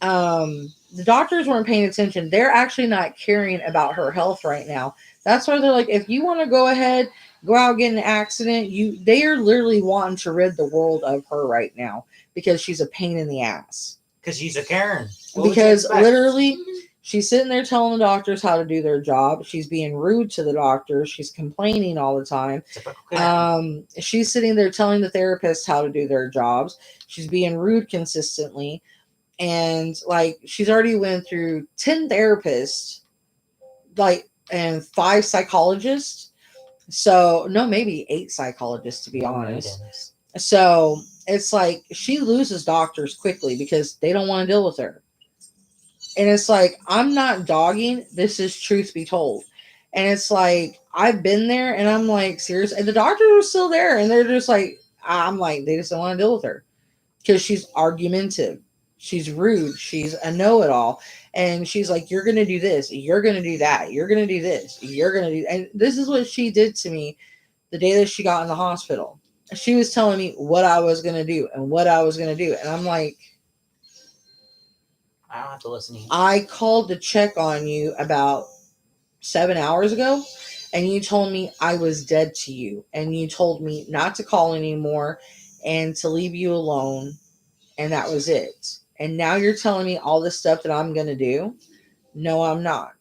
The doctors weren't paying attention. They're actually not caring about her health right now. That's why they're like, if you want to go ahead, go out, get in an accident, they are literally wanting to rid the world of her right now because she's a pain in the ass. Because she's a Karen. What would you Because expect? literally, she's sitting there telling the doctors how to do their job. She's being rude to the doctors. She's complaining all the time. Typical Karen. She's sitting there telling the therapists how to do their jobs. She's being rude consistently. And like she's already went through 10 therapists, like, and 5 psychologists. So no, maybe 8 psychologists to be Oh my honest. goodness. So it's like she loses doctors quickly because they don't want to deal with her. And it's like, I'm not dogging. This is truth be told. And it's like, I've been there and I'm like, seriously. And the doctors are still there. And they're just like, I'm like, they just don't want to deal with her. Because she's argumentative. She's rude. She's a know-it-all. And she's like, you're going to do this. You're going to do that. You're going to do this. You're going to do. And this is what she did to me the day that she got in the hospital. She was telling me what I was going to do and what I was going to do. And I'm like, I don't have to listen to you. I called to check on you about 7 hours ago, and you told me I was dead to you, and you told me not to call anymore and to leave you alone. and that was it. And now you're telling me all this stuff that I'm going to do? No, I'm not.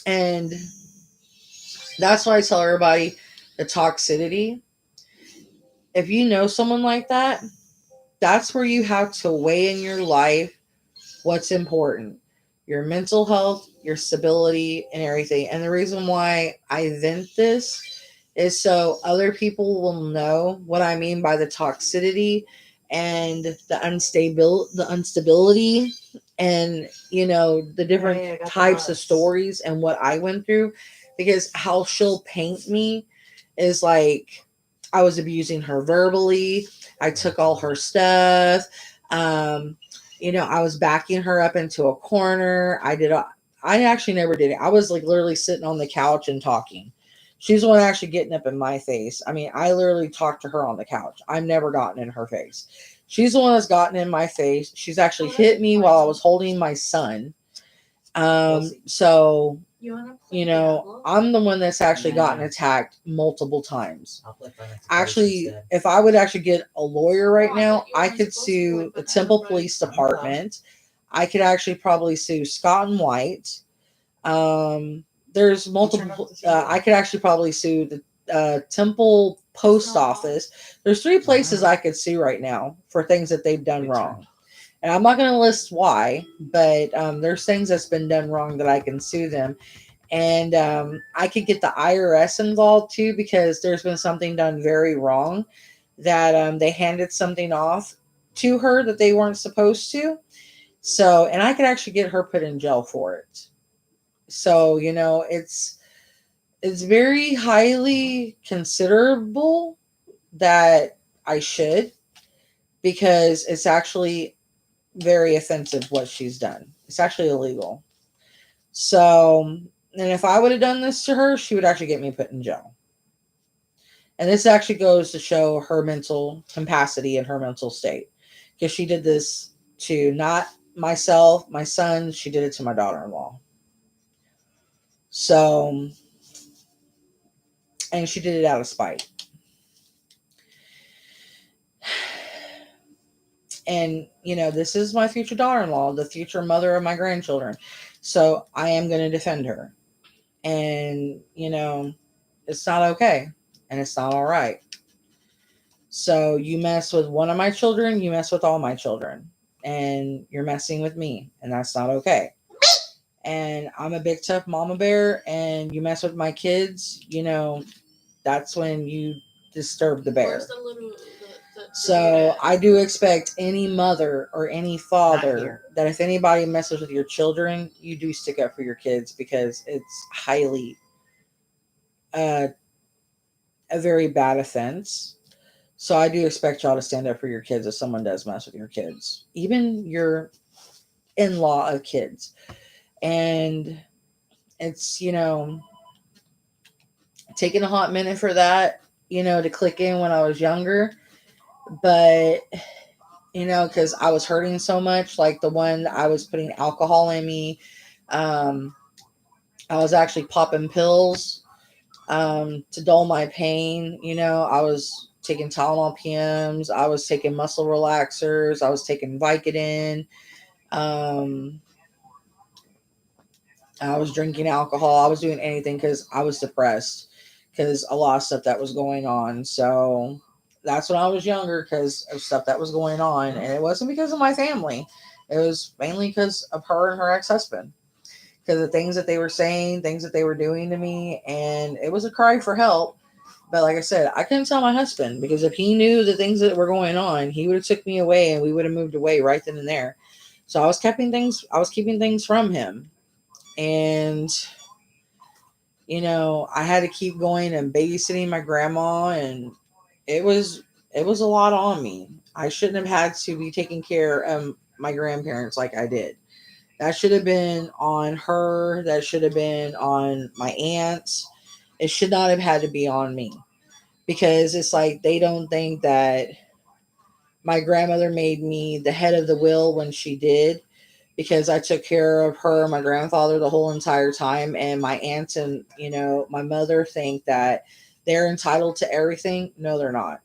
And that's why I tell everybody the toxicity. If you know someone like that, that's where you have to weigh in your life what's important, your mental health, your stability, and everything. And the reason why I vent this is so other people will know what I mean by the toxicity and the instability, and the different Hey, I got the types of nuts. stories and what I went through. Because how she'll paint me is like I was abusing her verbally. I took all her stuff. um I was backing her up into a corner. I actually never did it. I was like literally sitting on the couch and talking. She's the one actually getting up in my face. I mean, I literally talked to her on the couch. I've never gotten in her face. She's the one that's gotten in my face. She's actually hit me while I was holding my son. So, You wanna play Diablo? I'm the one that's actually gotten Yeah. attacked multiple times. I'll play Final Fantasy Actually, instead. if I would actually get a lawyer right Oh, I now, thought you I weren't could supposed to sue play the Banana Temple Bread. Police I'm allowed. Department. I could actually probably sue Scott and White. There's multiple. I could actually probably sue the Temple Post No. Office. There's 3 places Wow. I could sue right now for things that they've done wrong. And I'm not going to list why, but there's things that's been done wrong that I can sue them. And I could get the IRS involved too, because there's been something done very wrong that they handed something off to her that they weren't supposed to. So, and I could actually get her put in jail for it. So, it's very highly considerable that I should, because it's actually very offensive what she's done. It's actually illegal. So, and if I would have done this to her, she would actually get me put in jail. And this actually goes to show her mental capacity and her mental state. Because she did this to not myself, my son, she did it to my daughter in law. So, and she did it out of spite. And, this is my future daughter in law, the future mother of my grandchildren. So I am going to defend her. And, it's not okay. And it's not all right. So you mess with one of my children, you mess with all my children. And you're messing with me. And that's not okay. And I'm a big tough mama bear. And you mess with my kids, that's when you disturb the bear. Where's the little So rat? I do expect any mother or any Not father here. that if anybody messes with your children, you do stick up for your kids, because it's highly a very bad offense. So I do expect y'all to stand up for your kids if someone does mess with your kids, even your in-law of kids. And it's, taking a hot minute for that, to click in when I was younger. But because I was hurting so much, like the one I was putting alcohol in me. I was actually popping pills to dull my pain. I was taking Tylenol PMs. I was taking muscle relaxers. I was taking Vicodin. I was drinking alcohol. I was doing anything because I was depressed, because a lot of stuff that was going on. So that's when I was younger, because of stuff that was going on. And it wasn't because of my family. It was mainly because of her and her ex-husband. Because of things that they were saying, things that they were doing to me. And it was a cry for help. But like I said, I couldn't tell my husband, because if he knew the things that were going on, he would have took me away and we would have moved away right then and there. So I was keeping things from him. And I had to keep going and babysitting my grandma, and it was a lot on me. I shouldn't have had to be taking care of my grandparents like I did. That should have been on her. That should have been on my aunts. It should not have had to be on me, because it's like they don't think that my grandmother made me the head of the wheel when she did, because I took care of her and my grandfather the whole entire time. And my aunts and, my mother think that they're entitled to everything. No, they're not.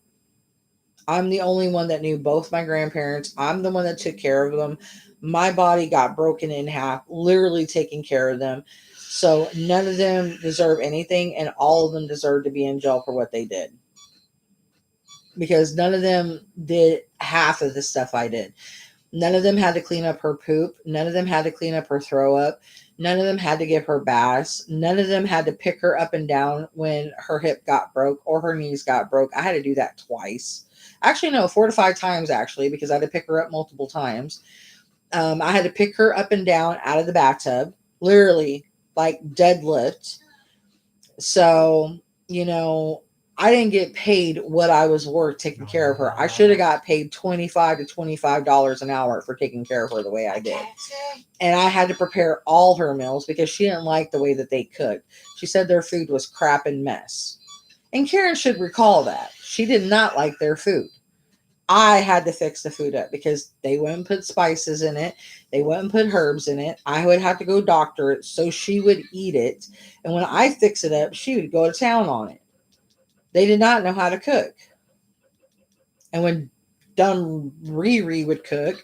I'm the only one that knew both my grandparents. I'm the one that took care of them. My body got broken in half, literally taking care of them. So none of them deserve anything, and all of them deserve to be in jail for what they did. Because none of them did half of the stuff I did. None of them had to clean up her poop. None of them had to clean up her throw up. None of them had to give her baths. None of them had to pick her up and down when her hip got broke or her knees got broke. I had to do that twice. Actually, no, 4 to 5 times, actually, because I had to pick her up multiple times. I had to pick her up and down out of the bathtub, literally, like deadlift. So, I didn't get paid what I was worth taking care of her. I should have got paid $25 to $25 an hour for taking care of her the way I did. And I had to prepare all her meals because she didn't like the way that they cooked. She said their food was crap and mess. And Karen should recall that. She did not like their food. I had to fix the food up because they wouldn't put spices in it. They wouldn't put herbs in it. I would have to go doctor it so she would eat it. And when I fix it up, she would go to town on it. They did not know how to cook. And when Dumb Riri would cook,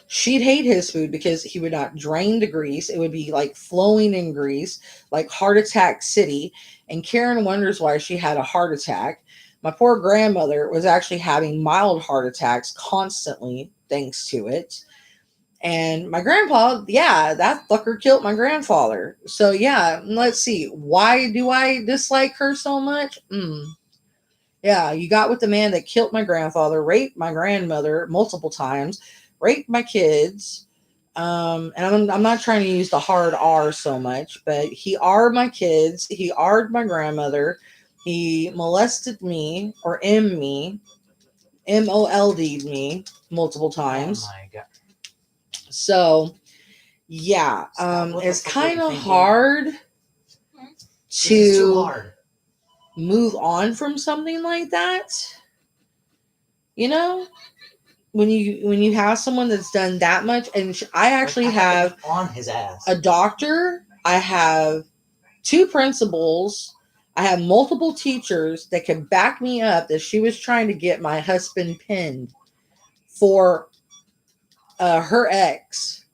she'd hate his food because he would not drain the grease. It would be like flowing in grease, like Heart Attack City. And Karen wonders why she had a heart attack. My poor grandmother was actually having mild heart attacks constantly thanks to it. And my grandpa, yeah, that fucker killed my grandfather. So yeah, let's see. Why do I dislike her so much? Yeah, you got with the man that killed my grandfather, raped my grandmother multiple times, raped my kids. And I'm not trying to use the hard R so much, but he R'd my kids. He R'd my grandmother. He molested me or MOLD'd me multiple times. Oh my god. So, yeah, Stop. it's What the fuck are you kind of thinking? hard This is too to hard. move on from something like that. When you have someone that's done that much, and I actually Like, I had have to be on his ass. a doctor, I have 2 principals, I have multiple teachers that can back me up that she was trying to get my husband pinned for her ex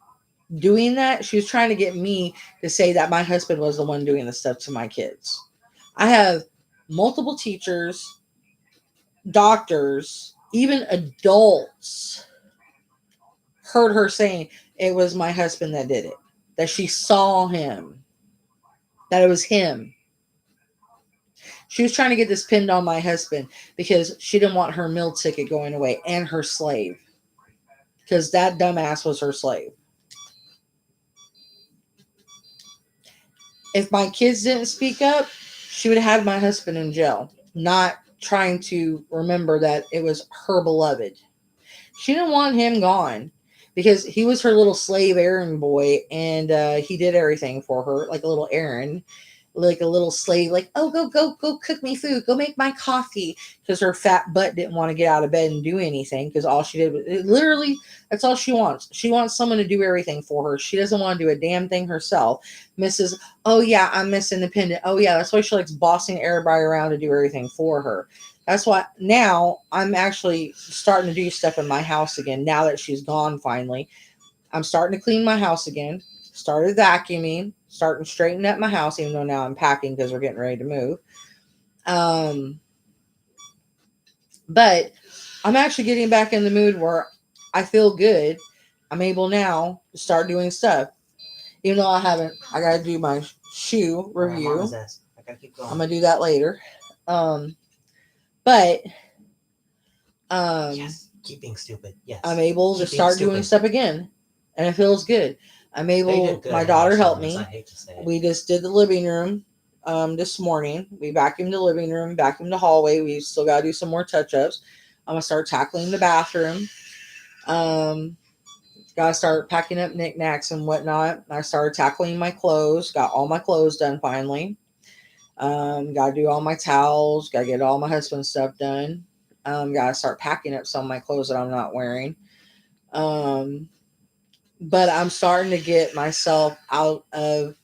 doing that. She was trying to get me to say that my husband was the one doing the stuff to my kids. I have multiple teachers, doctors, even adults heard her saying it was my husband that did it, that she saw him, that it was him. She was trying to get this pinned on my husband because she didn't want her meal ticket going away and her slave, because that dumbass was her slave. If my kids didn't speak up, she would have had my husband in jail, not trying to remember that it was her beloved. She didn't want him gone because he was her little slave errand boy, and he did everything for her, like a little errand, like a little slave, like, oh, go cook me food, go make my coffee, because her fat butt didn't want to get out of bed and do anything, because all she did was, literally, that's all she wants. She wants someone to do everything for her. She doesn't want to do a damn thing herself. Mrs. Oh yeah, I'm Miss Independent. Oh yeah, that's why she likes bossing everybody around to do everything for her. That's why now I'm actually starting to do stuff in my house again. Now that she's gone, finally, I'm starting to clean my house again. Started vacuuming, starting to straighten up my house, even though now I'm packing because we're getting ready to move. But I'm actually getting back in the mood where I feel good. I'm able now to start doing stuff. Even though I got to do my shoe I'm on review. his ass. I gotta keep going. I'm going to do that later. But Yes. Keep being stupid. Yes. I'm able to start doing stuff again, and it feels good. I'm They able. did good My in daughter those helped moments, me. I hate to say it. We just did the living room this morning. We vacuumed the living room, vacuumed the hallway. We still got to do some more touch-ups. I'm going to start tackling the bathroom. Got to start packing up knickknacks and whatnot. I started tackling my clothes. Got all my clothes done finally. Got to do all my towels. Got to get all my husband's stuff done. Got to start packing up some of my clothes that I'm not wearing. But I'm starting to get myself out of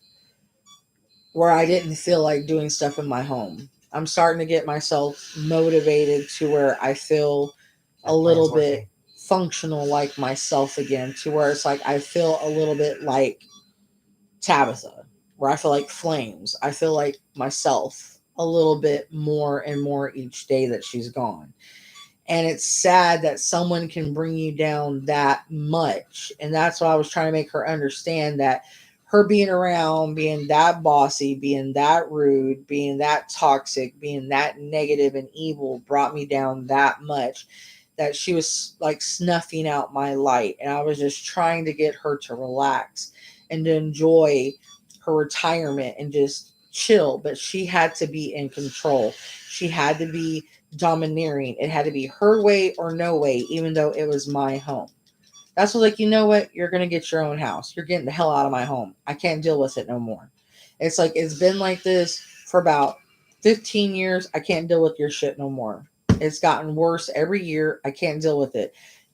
where I didn't feel like doing stuff in my home. I'm starting to get myself motivated to where I feel a little bit functional like myself again, to where it's like I feel a little bit like Tabitha, where I feel like Flames. I feel like myself a little bit more and more each day that she's gone. And it's sad that someone can bring you down that much. And that's what I was trying to make her understand, that her being around, being that bossy, being that rude, being that toxic, being that negative and evil brought me down that much, that she was like snuffing out my light. And I was just trying to get her to relax and to enjoy her retirement and just chill. But she had to be in control. She had to be domineering. It had to be her way or no way, even though it was my home. That's what, like, you know what? You're going to get your own house. You're getting the hell out of my home. I can't deal with it no more. It's like, it's been like this for about 15 years. I can't deal with your shit no more. It's gotten worse every year. I can't deal with it.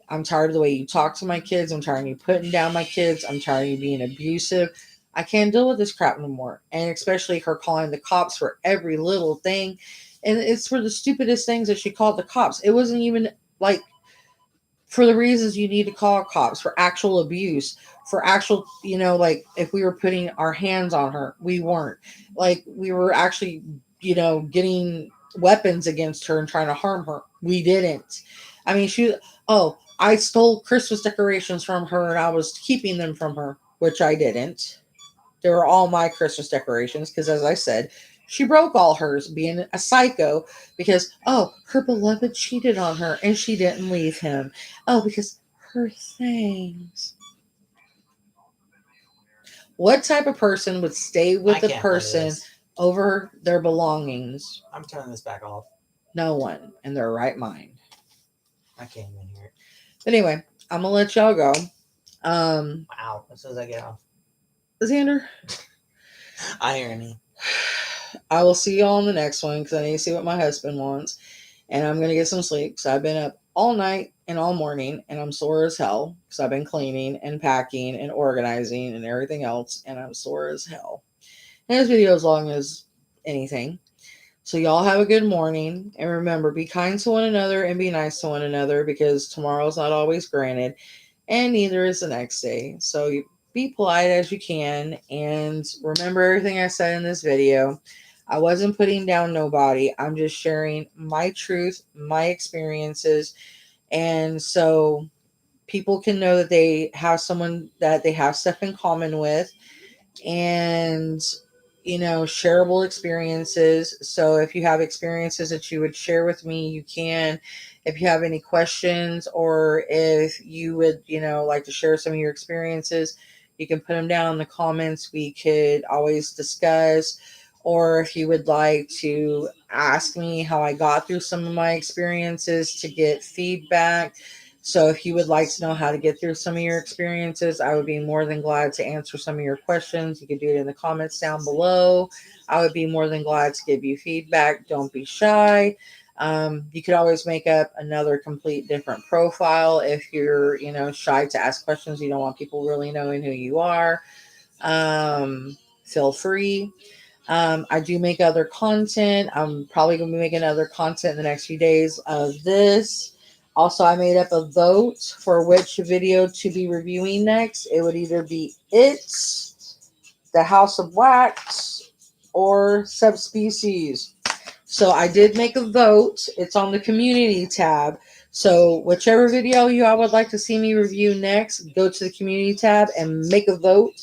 I'm tired of the way you talk to my kids. I'm tired of you putting down my kids. I'm tired of you being abusive. I can't deal with this crap no more. And especially her calling the cops for every little thing. And it's for the stupidest things that she called the cops. It wasn't even like for the reasons you need to call cops, for actual abuse, for actual, you know, like if we were putting our hands on her, we weren't. Like we were actually, you know, getting weapons against her and trying to harm her. We didn't. I mean, I stole Christmas decorations from her and I was keeping them from her, which I didn't. They were all my Christmas decorations because, as I said, she broke all hers, being a psycho because, oh, her beloved cheated on her and she didn't leave him. Oh, because her things. What type of person would stay with the person over their belongings? I'm turning this back off. No one in their right mind. I can't even hear it. But anyway, I'm going to let y'all go. Wow. As soon as I get off. Xander, Irony. I will see y'all in the next one because I need to see what my husband wants. And I'm going to get some sleep because I've been up all night and all morning and I'm sore as hell because I've been cleaning and packing and organizing and everything else. And I'm sore as hell. And this video is long as anything. So y'all have a good morning. And remember, be kind to one another and be nice to one another because tomorrow's not always granted. And neither is the next day. So you be polite as you can. And remember everything I said in this video. I wasn't putting down nobody. I'm just sharing my truth, my experiences. And so people can know that they have someone that they have stuff in common with. And, you know, shareable experiences. So if you have experiences that you would share with me, you can. If you have any questions or if you would, you know, like to share some of your experiences, you can put them down in the comments. We could always discuss. Or if you would like to ask me how I got through some of my experiences to get feedback. So if you would like to know how to get through some of your experiences, I would be more than glad to answer some of your questions. You can do it in the comments down below. I would be more than glad to give you feedback. Don't be shy. You could always make up another complete different profile if you're, you know, shy to ask questions. You don't want people really knowing who you are. Feel free. I do make other content. I'm probably going to be making other content in the next few days of this. Also, I made up a vote for which video to be reviewing next. It would either be The House of Wax, or Subspecies. So I did make a vote. It's on the community tab. So whichever video you all would like to see me review next, go to the community tab and make a vote.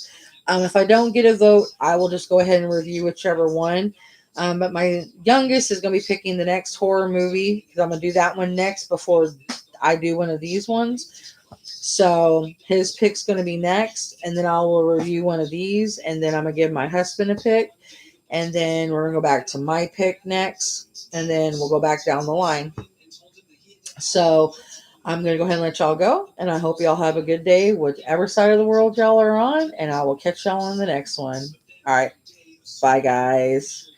If I don't get a vote, I will just go ahead and review whichever one. But my youngest is going to be picking the next horror movie because I'm going to do that one next before I do one of these ones. So his pick's going to be next, and then I will review one of these, and then I'm going to give my husband a pick, and then we're going to go back to my pick next, and then we'll go back down the line. So I'm going to go ahead and let y'all go, and I hope y'all have a good day, whichever side of the world y'all are on, and I will catch y'all on the next one. All right. Bye, guys.